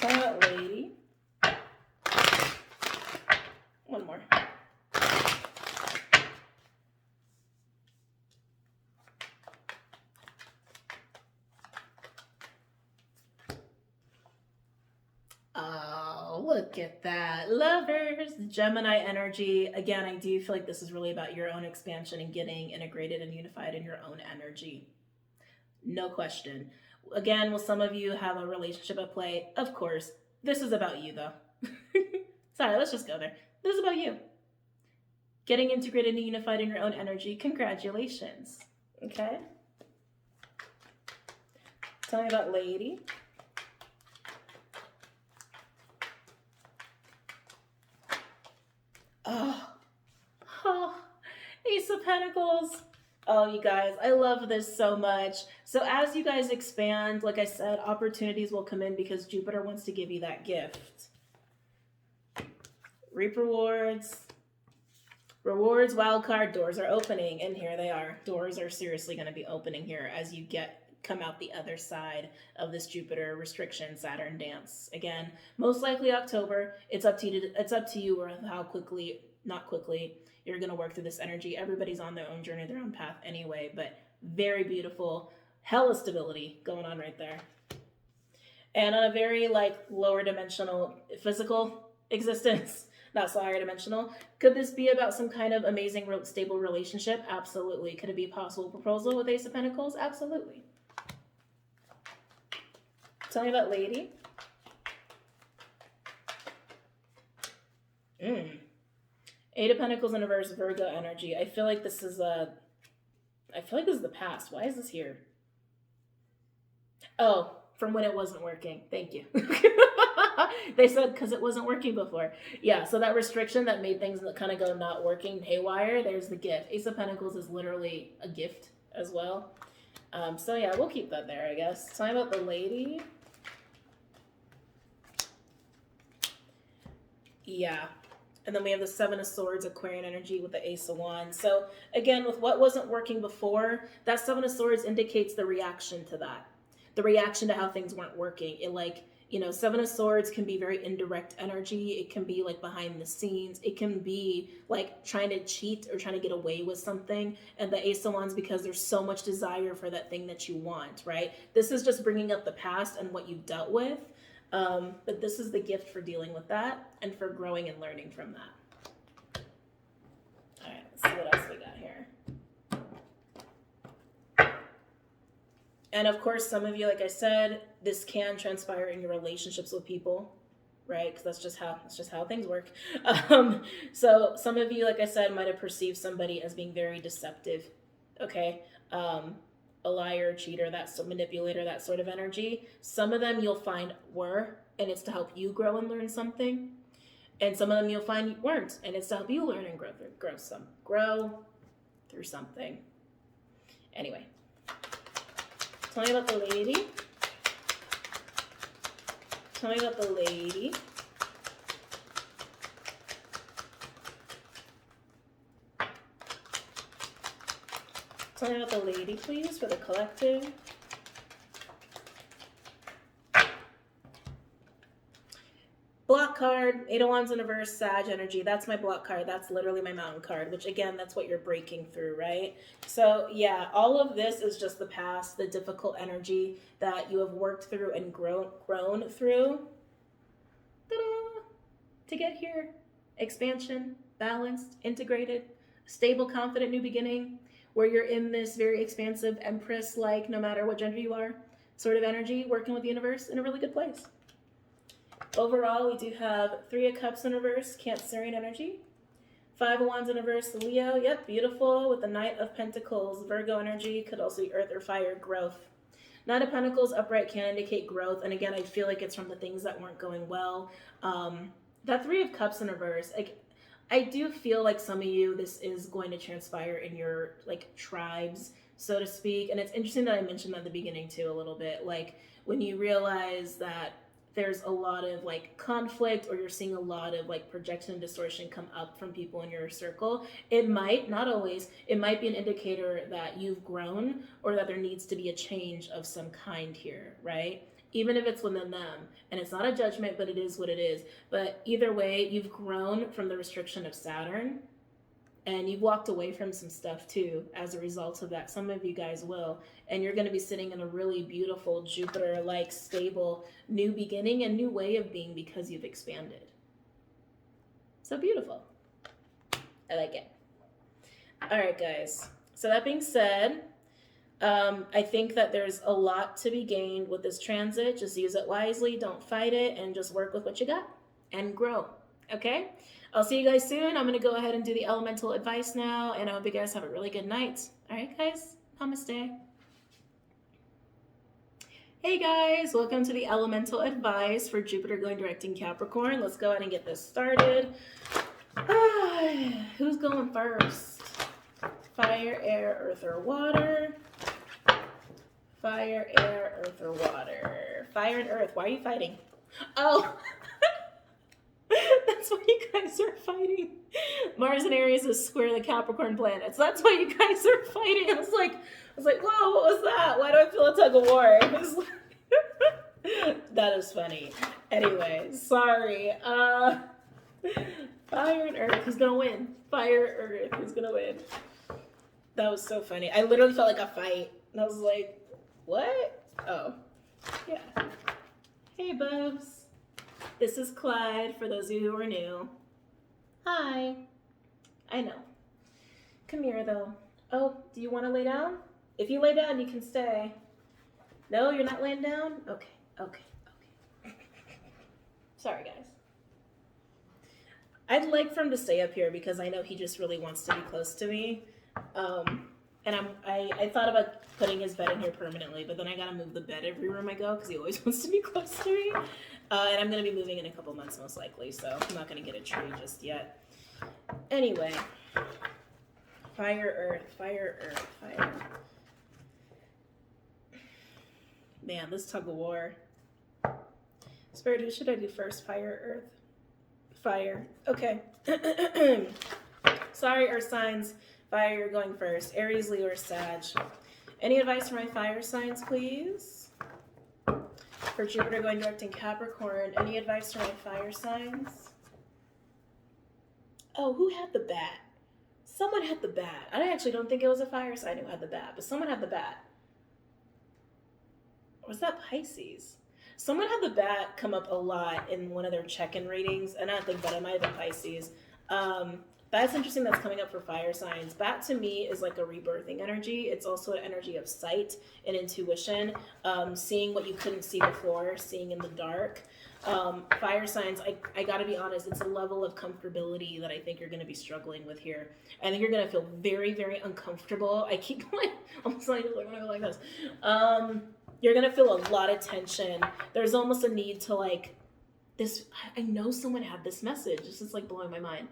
Tell me about lady. One more. Oh, look at that. Lovers, Gemini energy. Again, I do feel like this is really about your own expansion and getting integrated and unified in your own energy. No question. Again, will some of you have a relationship at play? Of course. This is about you, though. Sorry, let's just go there. This is about you. Getting integrated and unified in your own energy. Congratulations. Okay? Tell me about lady. Oh, Ace of Pentacles. Oh, you guys, I love this so much. So as you guys expand, like I said, opportunities will come in because Jupiter wants to give you that gift. Reap rewards. Rewards, wild card, doors are opening. And here they are. Doors are seriously going to be opening here as you come out the other side of this Jupiter restriction Saturn dance. Again, most likely October. It's up to you or how quickly, not quickly, you're going to work through this energy. Everybody's on their own journey, their own path anyway, but very beautiful, hella stability going on right there. And on a very lower dimensional physical existence, not so higher dimensional. Could this be about some kind of amazing, stable relationship? Absolutely. Could it be a possible proposal with Ace of Pentacles? Absolutely. Tell me about lady. Eight of Pentacles in reverse, Virgo energy. I feel like this is the past. Why is this here? Oh, from when it wasn't working. Thank you. They said because it wasn't working before. Yeah, so that restriction that made things kind of go not working haywire, there's the gift. Ace of Pentacles is literally a gift as well. So yeah, we'll keep that there, I guess. Tell me about the lady. Yeah. And then we have the Seven of Swords, Aquarian energy with the Ace of Wands. So again, with what wasn't working before, that Seven of Swords indicates the reaction to that. The reaction to how things weren't working. It Seven of Swords can be very indirect energy. It can be behind the scenes. It can be trying to cheat or trying to get away with something. And the Ace of Wands, because there's so much desire for that thing that you want, right? This is just bringing up the past and what you've dealt with. But this is the gift for dealing with that and for growing and learning from that. All right, let's see what else we got here. And of course, some of you, like I said, this can transpire in your relationships with people, right? Because that's just how things work. So some of you, like I said, might have perceived somebody as being very deceptive, okay? A liar, cheater, manipulator, that sort of energy. Some of them you'll find were, and it's to help you grow and learn something. And some of them you'll find weren't, and it's to help you learn and grow through something. Anyway, tell me about the lady. Tell me about the lady. Tell me about the lady, please, for the collective. Block card, Eight of Wands in reverse, Sag energy. That's my block card. That's literally my mountain card, which again, that's what you're breaking through, right? So yeah, all of this is just the past, the difficult energy that you have worked through and grown through. Ta-da! To get here. Expansion, balanced, integrated, stable, confident new beginning, where you're in this very expansive Empress, no matter what gender you are, sort of energy, working with the universe in a really good place. Overall, we do have Three of Cups in reverse, Cancerian energy. Five of Wands in reverse, Leo. Yep, beautiful. With the Knight of Pentacles, Virgo energy, could also be earth or fire, growth. Knight of Pentacles upright can indicate growth. And again, I feel like it's from the things that weren't going well. That Three of Cups in reverse, I do feel like some of you, this is going to transpire in your tribes, so to speak. And it's interesting that I mentioned that at the beginning too, a little bit. Like when you realize that there's a lot of like conflict, or you're seeing a lot of like projection and distortion come up from people in your circle, it might, not always, it might be an indicator that you've grown, or that there needs to be a change of some kind here, right? Even if it's within them. And it's not a judgment, but it is what it is. But either way, you've grown from the restriction of Saturn, and you've walked away from some stuff too as a result of that. Some of you guys will. And you're going to be sitting in a really beautiful Jupiter-like, stable, new beginning and new way of being, because you've expanded. So beautiful. I like it. All right, guys. So that being said, I think that there's a lot to be gained with this transit. Just use it wisely. Don't fight it, and just work with what you got and grow. Okay? I'll see you guys soon. I'm going to go ahead and do the elemental advice now, and I hope you guys have a really good night. All right, guys? Namaste. Hey, guys. Welcome to the elemental advice for Jupiter going direct in Capricorn. Let's go ahead and get this started. Who's going first? Fire, air, earth, or water? Fire, air, earth, or water? Fire and earth. Why are you fighting? Oh, that's why you guys are fighting. Mars and Aries is square the Capricorn planets. That's why you guys are fighting. I was like, whoa, what was that? Why do I feel a tug of war? That is funny. Anyway, sorry. Fire and earth. Who's gonna win? Fire, earth. Who's gonna win? That was so funny. I literally felt like a fight. And I was like, what? Oh, yeah. Hey, Bubs. This is Clyde, for those of you who are new. Hi. I know. Come here, though. Oh, do you want to lay down? If you lay down, you can stay. No, you're not laying down? Okay. Sorry, guys. I'd like for him to stay up here, because I know he just really wants to be close to me. And I thought about putting his bed in here permanently, but then I gotta move the bed every room I go, because he always wants to be close to me. And I'm gonna be moving in a couple months most likely, so I'm not gonna get a tree just yet. Anyway, fire, earth, fire, earth, fire. Man, this tug of war. Spirit, who should I do first? Fire, earth, fire. Okay. Sorry, earth signs. Fire, you're going first. Aries, Leo, or Sag. Any advice for my fire signs, please? For Jupiter going direct in Capricorn, any advice for my fire signs? Oh, who had the bat? Someone had the bat. I actually don't think it was a fire sign who had the bat, but someone had the bat. Or was that Pisces? Someone had the bat come up a lot in one of their check-in readings, and I don't think that it might have been Pisces. That's interesting. That's coming up for fire signs. Bat to me is like a rebirthing energy. It's also an energy of sight and intuition, seeing what you couldn't see before, seeing in the dark. Fire signs, I gotta be honest, it's a level of comfortability that I think you're gonna be struggling with here. I think you're gonna feel very, very uncomfortable. I keep going, I'm sorry, I'm gonna go like this. You're gonna feel a lot of tension. There's almost a need to like, this, I know someone had this message. This is like blowing my mind.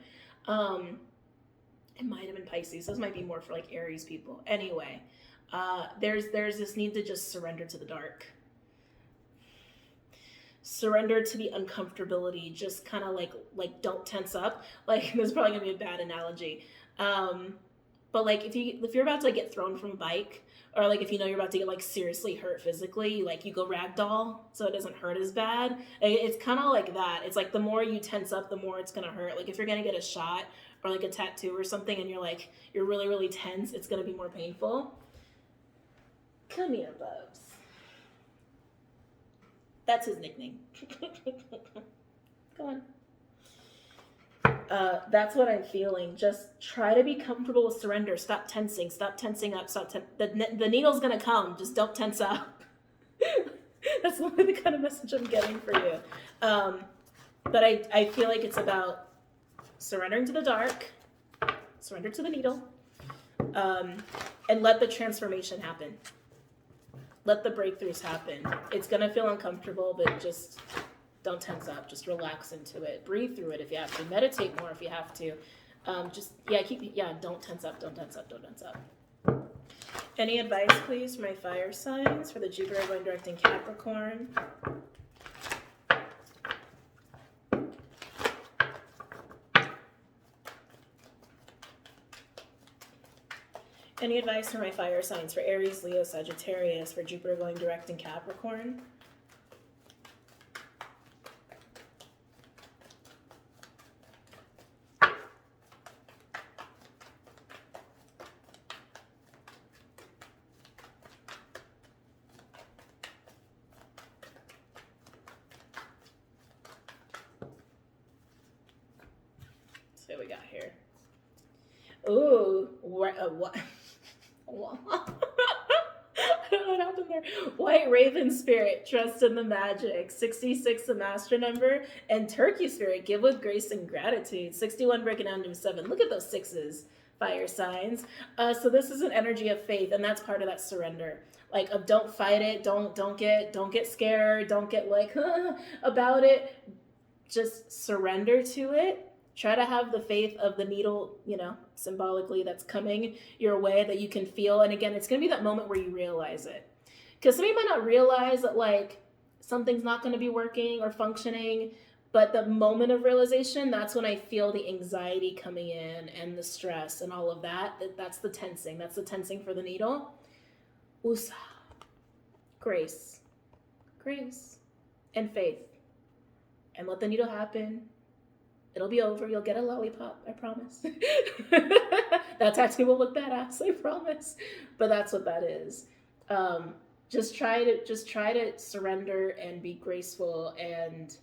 It might have been Pisces. Those might be more for like Aries people. Anyway, there's this need to just surrender to the dark. Surrender to the uncomfortability. Just kind of like don't tense up. Like, this is probably gonna be a bad analogy. But like if you're about to like get thrown from a bike, or like if you know you're about to get like seriously hurt physically, you go ragdoll so it doesn't hurt as bad. It's kind of like that. It's like the more you tense up, the more it's gonna hurt. Like if you're gonna get a shot or like a tattoo or something, and you're really, really tense, it's gonna be more painful. Come here, Bubs. That's his nickname. Go on. That's what I'm feeling. Just try to be comfortable with surrender. Stop tensing. Stop tensing up. The needle's gonna come. Just don't tense up. That's literally the kind of message I'm getting for you. But I feel like it's about surrendering to the dark, surrender to the needle, and let the transformation happen. Let the breakthroughs happen. It's gonna feel uncomfortable, but just don't tense up. Just relax into it. Breathe through it if you have to. Meditate more if you have to. Don't tense up. Don't tense up. Don't tense up. Any advice, please, for my fire signs for the Jupiter going direct in Capricorn? Any advice for my fire signs for Aries, Leo, Sagittarius for Jupiter going direct in Capricorn? So what we got here? Ooh, what? I don't know what happened there. White Raven Spirit, trust in the magic. 66, the master number. And Turkey Spirit, give with grace and gratitude. 61, breaking down to 7. Look at those sixes, fire signs. So this is an energy of faith, and that's part of that surrender. Like, of don't fight it, don't get scared, don't get like about it. Just surrender to it. Try to have the faith of the needle, you know, symbolically, that's coming your way that you can feel. And again, it's going to be that moment where you realize it. Because some of you might not realize that, like, something's not going to be working or functioning. But the moment of realization, that's when I feel the anxiety coming in and the stress and all of that. That's the tensing. That's the tensing for the needle. Usa. Grace. Grace. And faith. And let the needle happen. It'll be over. You'll get a lollipop. I promise. That tattoo will look badass. I promise. But that's what that is. Just try to surrender and be graceful and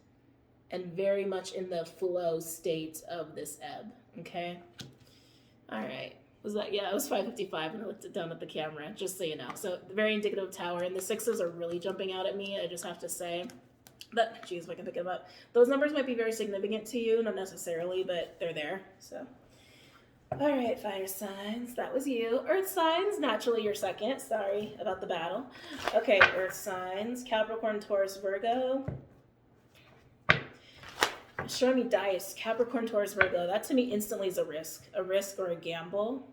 very much in the flow state of this ebb. Okay. All right. Was that? Yeah, it was 5:55 when I looked down at the camera. Just so you know. So very indicative tower, and the sixes are really jumping out at me. I just have to say. But, geez, if I can pick them up. Those numbers might be very significant to you, not necessarily, but they're there, so. All right, fire signs, that was you. Earth signs, naturally you're second. Sorry about the battle. Okay, earth signs, Capricorn, Taurus, Virgo. Show me dice, Capricorn, Taurus, Virgo. That to me instantly is a risk or a gamble.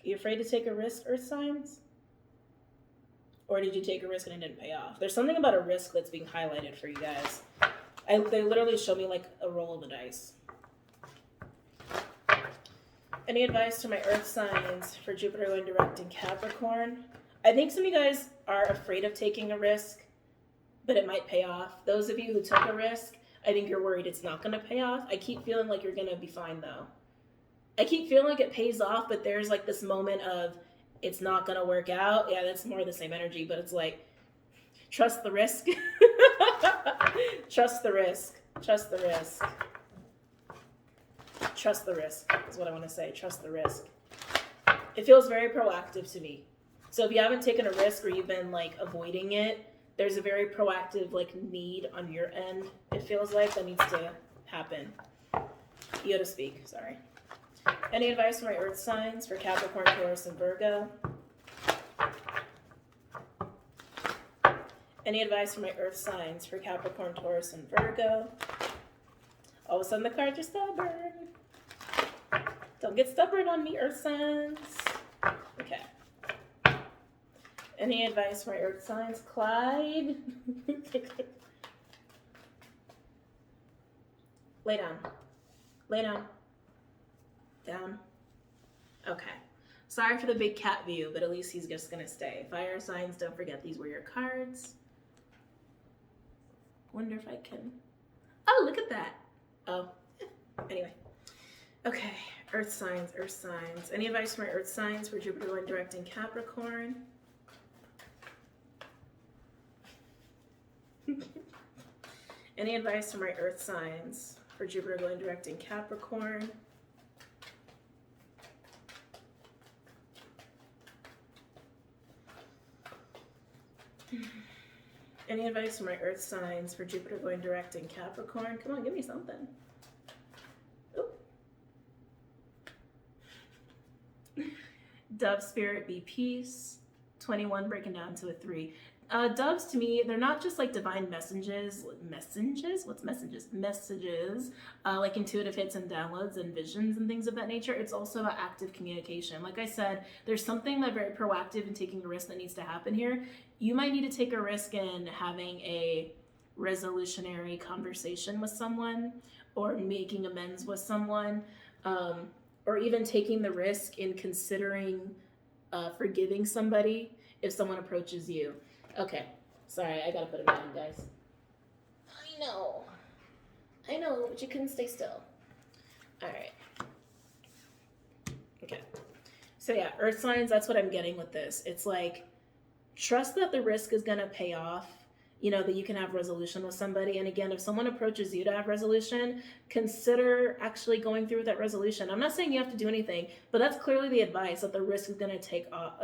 Are you afraid to take a risk, earth signs? Or did you take a risk and it didn't pay off? There's something about a risk that's being highlighted for you guys. They literally show me like a roll of the dice. Any advice to my earth signs for Jupiter going direct in Capricorn? I think some of you guys are afraid of taking a risk, but it might pay off. Those of you who took a risk, I think you're worried it's not going to pay off. I keep feeling like you're going to be fine though. I keep feeling like it pays off, but there's like this moment of, it's not going to work out. Yeah, that's more the same energy, but it's like, trust the risk. Trust the risk. Trust the risk. Trust the risk is what I want to say. Trust the risk. It feels very proactive to me. So if you haven't taken a risk or you've been like avoiding it, there's a very proactive like need on your end. It feels like that needs to happen. You gotta speak, sorry. Any advice for my earth signs for Capricorn, Taurus, and Virgo? Any advice for my earth signs for Capricorn, Taurus, and Virgo? All of a sudden the cards are stubborn. Don't get stubborn on me, earth signs. Okay. Any advice for my earth signs? Clyde? Lay down. Lay down. Down. Okay. Sorry for the big cat view, but at least he's just gonna stay. Fire signs, don't forget these were your cards. Wonder if I can. Oh, look at that. Oh, anyway. Okay, earth signs, earth signs. Any advice for my earth signs for Jupiter going direct in Capricorn? Any advice for my earth signs for Jupiter going direct in Capricorn? Any advice for my earth signs for Jupiter going direct in Capricorn? Come on, give me something. Oop. Dove spirit, be peace. 21 breaking down to a 3. Doves to me, they're not just like divine messages. What's messages? Messages, like intuitive hits and downloads and visions and things of that nature. It's also about active communication. Like I said, there's something that very proactive in taking a risk that needs to happen here. You might need to take a risk in having a resolutionary conversation with someone, or making amends with someone, or even taking the risk in considering forgiving somebody if someone approaches you. Okay, sorry, I gotta put it down, guys. I know, but you couldn't stay still. All right. Okay. So yeah, earth signs, that's what I'm getting with this. It's like, trust that the risk is gonna pay off, you know, that you can have resolution with somebody. And again, if someone approaches you to have resolution, consider actually going through with that resolution. I'm not saying you have to do anything, but that's clearly the advice, that the risk is gonna take off.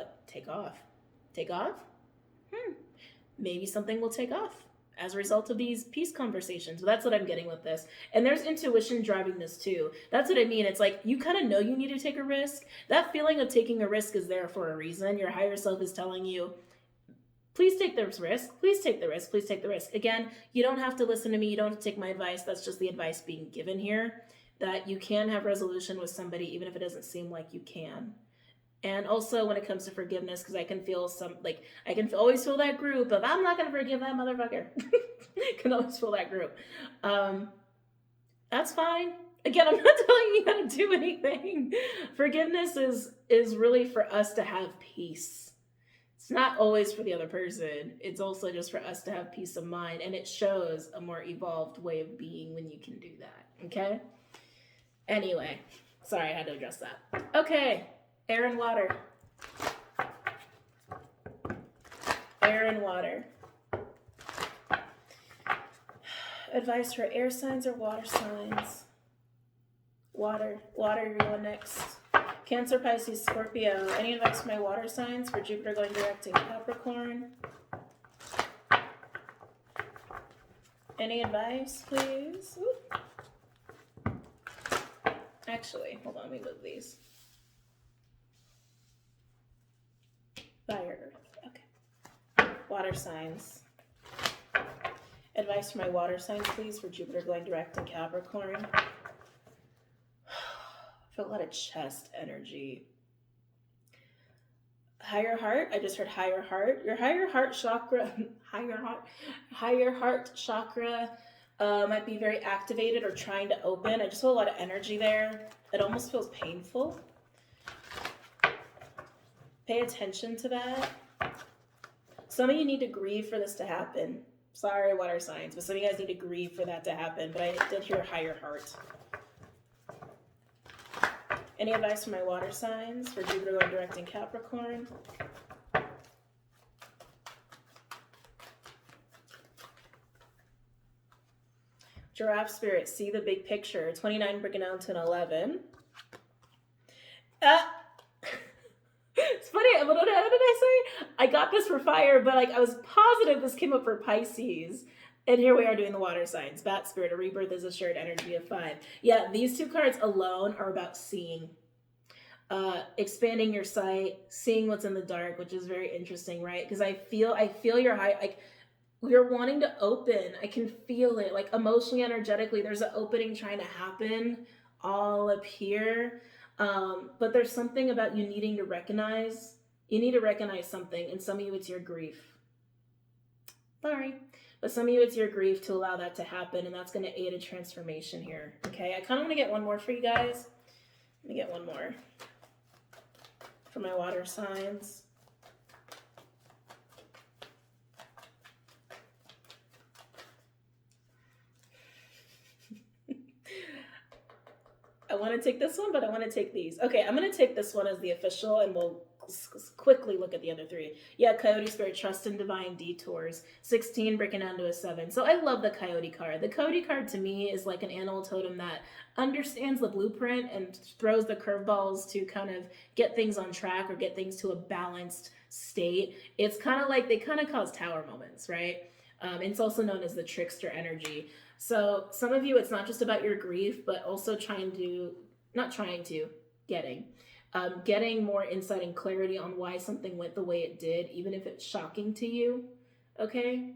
Maybe something will take off as a result of these peace conversations. But that's what I'm getting with this. And there's intuition driving this too. That's what I mean. It's like, you kind of know you need to take a risk. That feeling of taking a risk is there for a reason. Your higher self is telling you, please take this risk. Please take the risk. Please take the risk. Again, you don't have to listen to me. You don't have to take my advice. That's just the advice being given here, that you can have resolution with somebody even if it doesn't seem like you can. And also when it comes to forgiveness, because I can feel I can always feel that group of, I'm not going to forgive that motherfucker. Can always feel that group. That's fine. Again, I'm not telling you how to do anything. Forgiveness is really for us to have peace. It's not always for the other person. It's also just for us to have peace of mind. And it shows a more evolved way of being when you can do that. Okay? Anyway, sorry, I had to address that. Okay. Air and water. Air and water. Advice for air signs or water signs? Water, you're going next. Cancer, Pisces, Scorpio. Any advice for my water signs for Jupiter going direct in Capricorn? Any advice, please? Ooh. Actually, hold on, let me move these. Fire, earth, okay. Water signs. Advice for my water signs, please, for Jupiter going direct in Capricorn. I feel a lot of chest energy. Higher heart, I just heard higher heart. Your higher heart chakra, higher heart chakra might be very activated or trying to open. I just feel a lot of energy there. It almost feels painful. Pay attention to that. Some of you need to grieve for this to happen. Sorry, water signs, but some of you guys need to grieve for that to happen. But I did hear higher heart. Any advice for my water signs for Jupiter going direct in Capricorn? Giraffe spirit, see the big picture. 29 breaking down to an 11. It's funny, what did I say? I got this for fire, but like I was positive this came up for Pisces. And here we are doing the water signs. Bat spirit, a rebirth is a shared energy of 5. Yeah, these two cards alone are about seeing. Expanding your sight, seeing what's in the dark, which is very interesting, right? Because I feel your high, like you're wanting to open. I can feel it, like emotionally, energetically, there's an opening trying to happen all up here. But there's something about you needing to recognize. You need to recognize something, and some of you, it's your grief. Sorry. But some of you, it's your grief to allow that to happen, and that's going to aid a transformation here. Okay, I kind of want to get one more for you guys. Let me get one more for my water signs. I want to take this one, but I want to take these. Okay, I'm going to take this one as the official, and we'll quickly look at the other 3. Yeah, Coyote Spirit, trust in divine detours. 16, breaking down to a 7. So I love the Coyote card. The Coyote card to me is like an animal totem that understands the blueprint and throws the curveballs to kind of get things on track or get things to a balanced state. It's kind of like, they kind of cause tower moments, right? It's also known as the trickster energy. So some of you, it's not just about your grief, but also getting more insight and clarity on why something went the way it did, even if it's shocking to you. okay?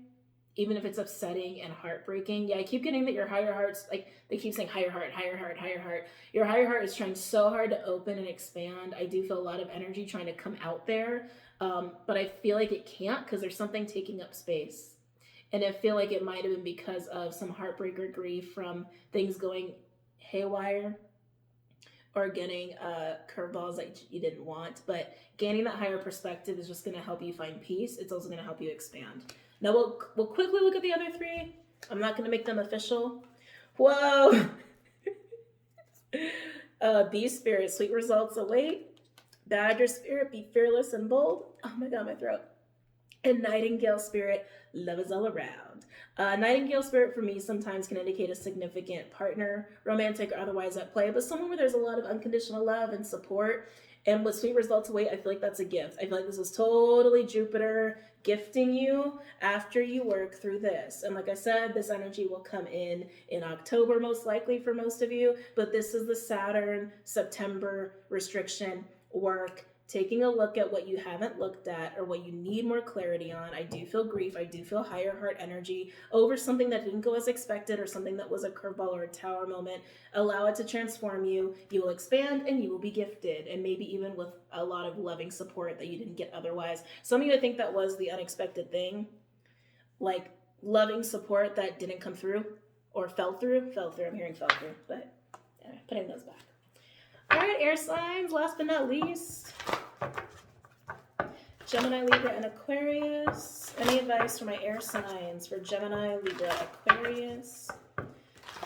Even if it's upsetting and heartbreaking. Yeah, I keep getting that your higher heart's like, they keep saying higher heart, higher heart, higher heart. Your higher heart is trying so hard to open and expand. I do feel a lot of energy trying to come out there, but I feel like it can't because there's something taking up space. And I feel like it might have been because of some heartbreak or grief from things going haywire or getting curveballs that you didn't want. But gaining that higher perspective is just going to help you find peace. It's also going to help you expand. Now we'll quickly look at the other three. I'm not going to make them official. Whoa. Bee spirit, sweet results await. Badger spirit, be fearless and bold. Oh my God, my throat. And Nightingale spirit, love is all around. Nightingale spirit for me sometimes can indicate a significant partner, romantic or otherwise at play, but someone where there's a lot of unconditional love and support. And with sweet results await, I feel like that's a gift. I feel like this is totally Jupiter gifting you after you work through this. And like I said, this energy will come in October most likely for most of you, but this is the Saturn September restriction work, taking a look at what you haven't looked at or what you need more clarity on. I do feel grief. I do feel higher heart energy over something that didn't go as expected or something that was a curveball or a tower moment. Allow it to transform you. You will expand and you will be gifted, and maybe even with a lot of loving support that you didn't get otherwise. Some of you, I think that was the unexpected thing, like loving support that didn't come through or fell through. I'm hearing fell through, but yeah, putting those back. All right, air signs, last but not least. Gemini, Libra, and Aquarius. Any advice for my air signs for Gemini, Libra, Aquarius?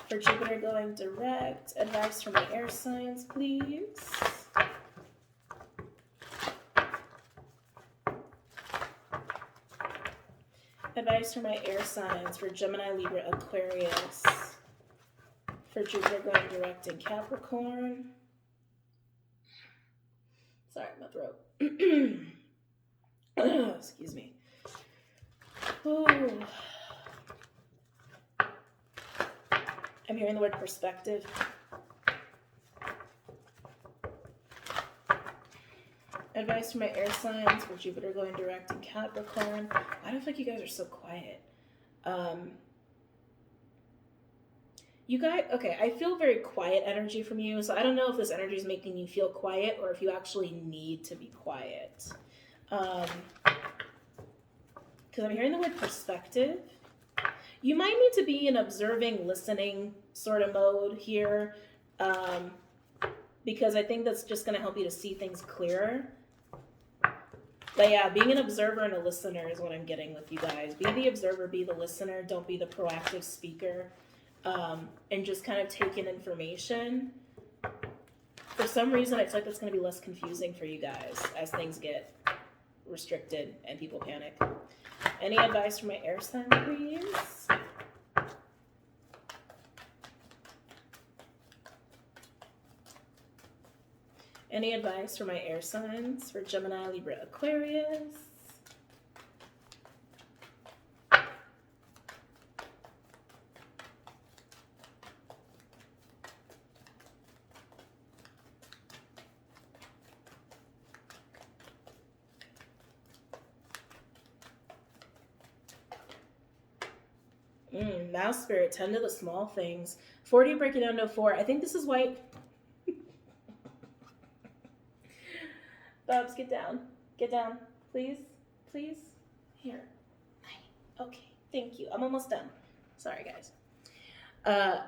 For Jupiter going direct, advice for my air signs, please. Advice for my air signs for Gemini, Libra, Aquarius. For Jupiter going direct in Capricorn. Sorry, my throat. Excuse me. Ooh. I'm hearing the word perspective. Advice for my air signs for Jupiter going direct in Capricorn. I don't think you guys are so quiet. You guys, okay, I feel very quiet energy from you, so I don't know if this energy is making you feel quiet or if you actually need to be quiet. Because I'm hearing the word perspective. You might need to be in observing, listening sort of mode here, because I think that's just going to help you to see things clearer. But yeah, being an observer and a listener is what I'm getting with you guys. Be the observer, be the listener, don't be the proactive speaker. And just kind of take in information. For some reason, it's like it's going to be less confusing for you guys as things get restricted and people panic. Any advice for my air sign, please? Any advice for my air signs for Gemini, Libra, Aquarius? Mouse spirit, tend to the small things. 40, break it down to 4. I think this is white. Bobs, get down. Get down. Please. Please. Here. Okay. Thank you. I'm almost done. Sorry, guys.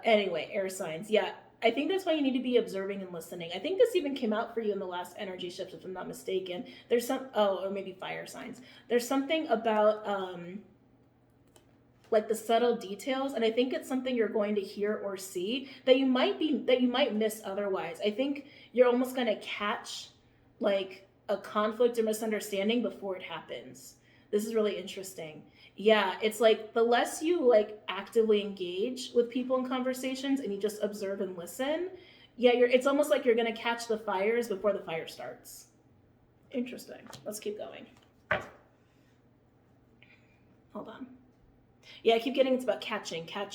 Anyway, air signs. Yeah. I think that's why you need to be observing and listening. I think this even came out for you in the last energy shift, if I'm not mistaken. There's some, or maybe fire signs. There's something about, like the subtle details, and I think it's something you're going to hear or see that you might miss otherwise. I think you're almost going to catch like a conflict or misunderstanding before it happens. This is really interesting. Yeah, it's like the less you like actively engage with people in conversations and you just observe and listen, yeah, it's almost like you're going to catch the fires before the fire starts. Interesting. Let's keep going. Hold on. Yeah, I keep getting it's about catching. Some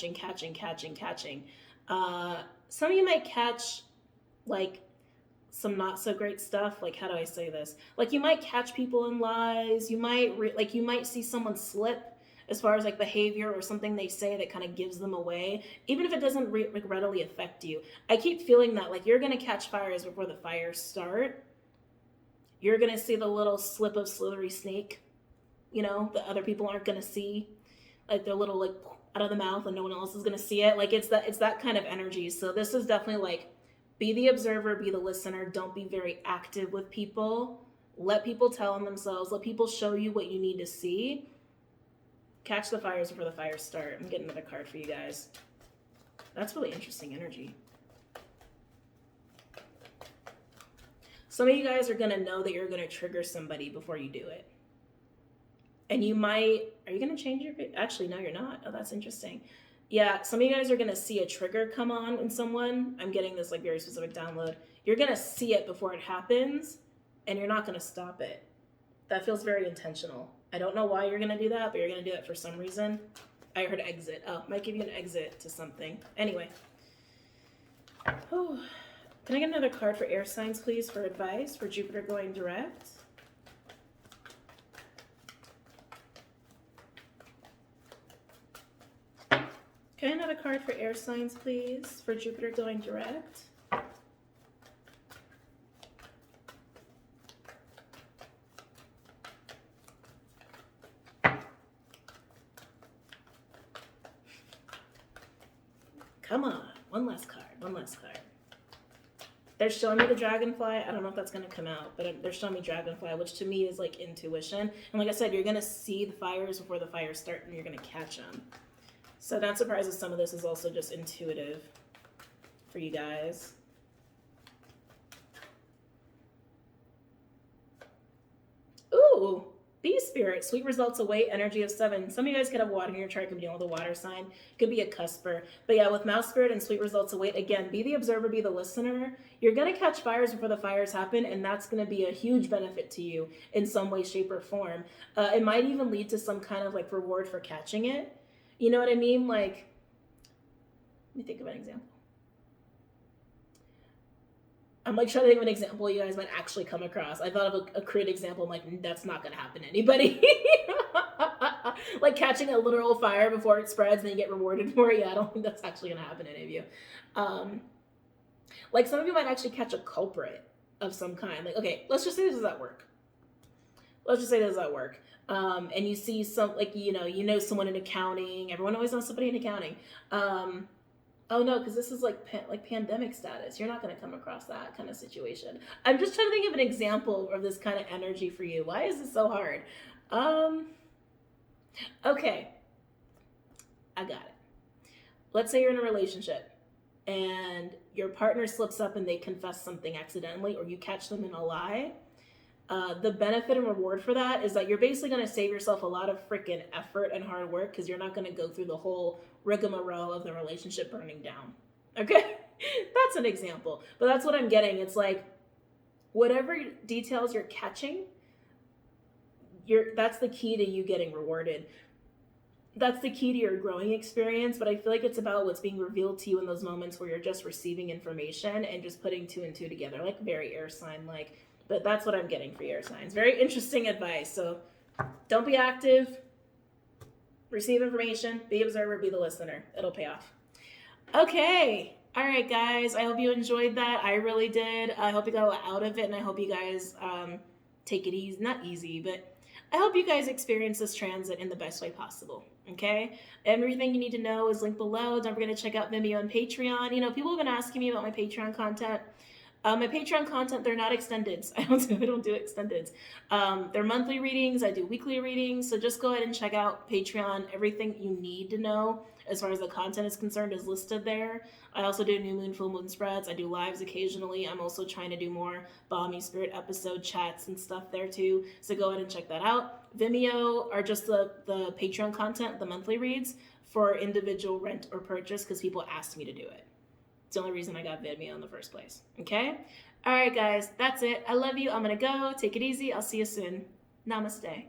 of you might catch like some not so great stuff. Like, how do I say this? Like, you might catch people in lies. You might you might see someone slip. as far as like behavior or something they say that kind of gives them away, even if it doesn't like readily affect you. I keep feeling that like you're going to catch fires before the fires start. You're going to see the little slip of slithery snake, you know, that other people aren't going to see, like their little like out of the mouth and no one else is going to see it. Like it's that kind of energy. So this is definitely like, be the observer, be the listener. Don't be very active with people. Let people tell on themselves. Let people show you what you need to see. Catch the fires before the fires start. I'm getting another card for you guys. That's really interesting energy. Some of you guys are going to know that you're going to trigger somebody before you do it. And you might, are you going to change your, actually, no, you're not. Oh, that's interesting. Yeah, some of you guys are going to see a trigger come on in someone. I'm getting this like very specific download. You're going to see it before it happens, and you're not going to stop it. That feels very intentional. I don't know why you're going to do that, but you're going to do it for some reason. I heard exit. Oh, might give you an exit to something. Anyway. Oh, can I get another card for air signs, please, for advice for Jupiter going direct? Can I have another card for air signs, please, for Jupiter going direct? Come on, one last card, one last card. They're showing me the dragonfly. I don't know if that's going to come out, but they're showing me dragonfly, which to me is like intuition. And like I said, you're going to see the fires before the fires start, and you're going to catch them. So not surprised if some of this is also just intuitive for you guys. Ooh, Bomispirit, sweet results await, energy of 7. Some of you guys could have water in your chart, could be dealing with a water sign, could be a cusper. But yeah, with Mouse Spirit and sweet results await, again, be the observer, be the listener. You're going to catch fires before the fires happen, and that's going to be a huge benefit to you in some way, shape, or form. It might even lead to some kind of like reward for catching it. You know what I mean? Like, let me think of an example. I'm like trying to think of an example you guys might actually come across. I thought of a crude example. I'm like, that's not going to happen to anybody. Like catching a literal fire before it spreads and then you get rewarded for it. Yeah, I don't think that's actually going to happen to any of you. Like some of you might actually catch a culprit of some kind. Like, okay, let's just say this is at work. Let's just say this is at work. And you see some, like, you know someone in accounting. Everyone always knows somebody in accounting. Oh no, because this is like pandemic status. You're not going to come across that kind of situation. I'm just trying to think of an example of this kind of energy for you. Why is this so hard? Okay, I got it. Let's say you're in a relationship and your partner slips up and they confess something accidentally, or you catch them in a lie. The benefit and reward for that is that you're basically going to save yourself a lot of freaking effort and hard work, because you're not going to go through the whole rigmarole of the relationship burning down. Okay? That's an example. But that's what I'm getting. It's like, whatever details you're catching, that's the key to you getting rewarded. That's the key to your growing experience, but I feel like it's about what's being revealed to you in those moments where you're just receiving information and just putting 2 and 2 together, like very air sign-like. But that's what I'm getting for your signs. Very interesting advice. So don't be active. Receive information. Be observer. Be the listener. It'll pay off. Okay. All right, guys. I hope you enjoyed that. I really did. I hope you got a lot out of it, and I hope you guys take it easy. Not easy, but I hope you guys experience this transit in the best way possible. Okay? Everything you need to know is linked below. Don't forget to check out Vimeo and Patreon. You know, people have been asking me about my Patreon content. My Patreon content, they're not extendeds. I don't do extendeds. They're monthly readings. I do weekly readings. So just go ahead and check out Patreon. Everything you need to know as far as the content is concerned is listed there. I also do new moon, full moon spreads. I do lives occasionally. I'm also trying to do more Bomispirit episode chats and stuff there too. So go ahead and check that out. Vimeo are just the Patreon content, the monthly reads for individual rent or purchase, because people asked me to do it. It's the only reason I got Vimeo in the first place. Okay? All right, guys. That's it. I love you. I'm going to go. Take it easy. I'll see you soon. Namaste.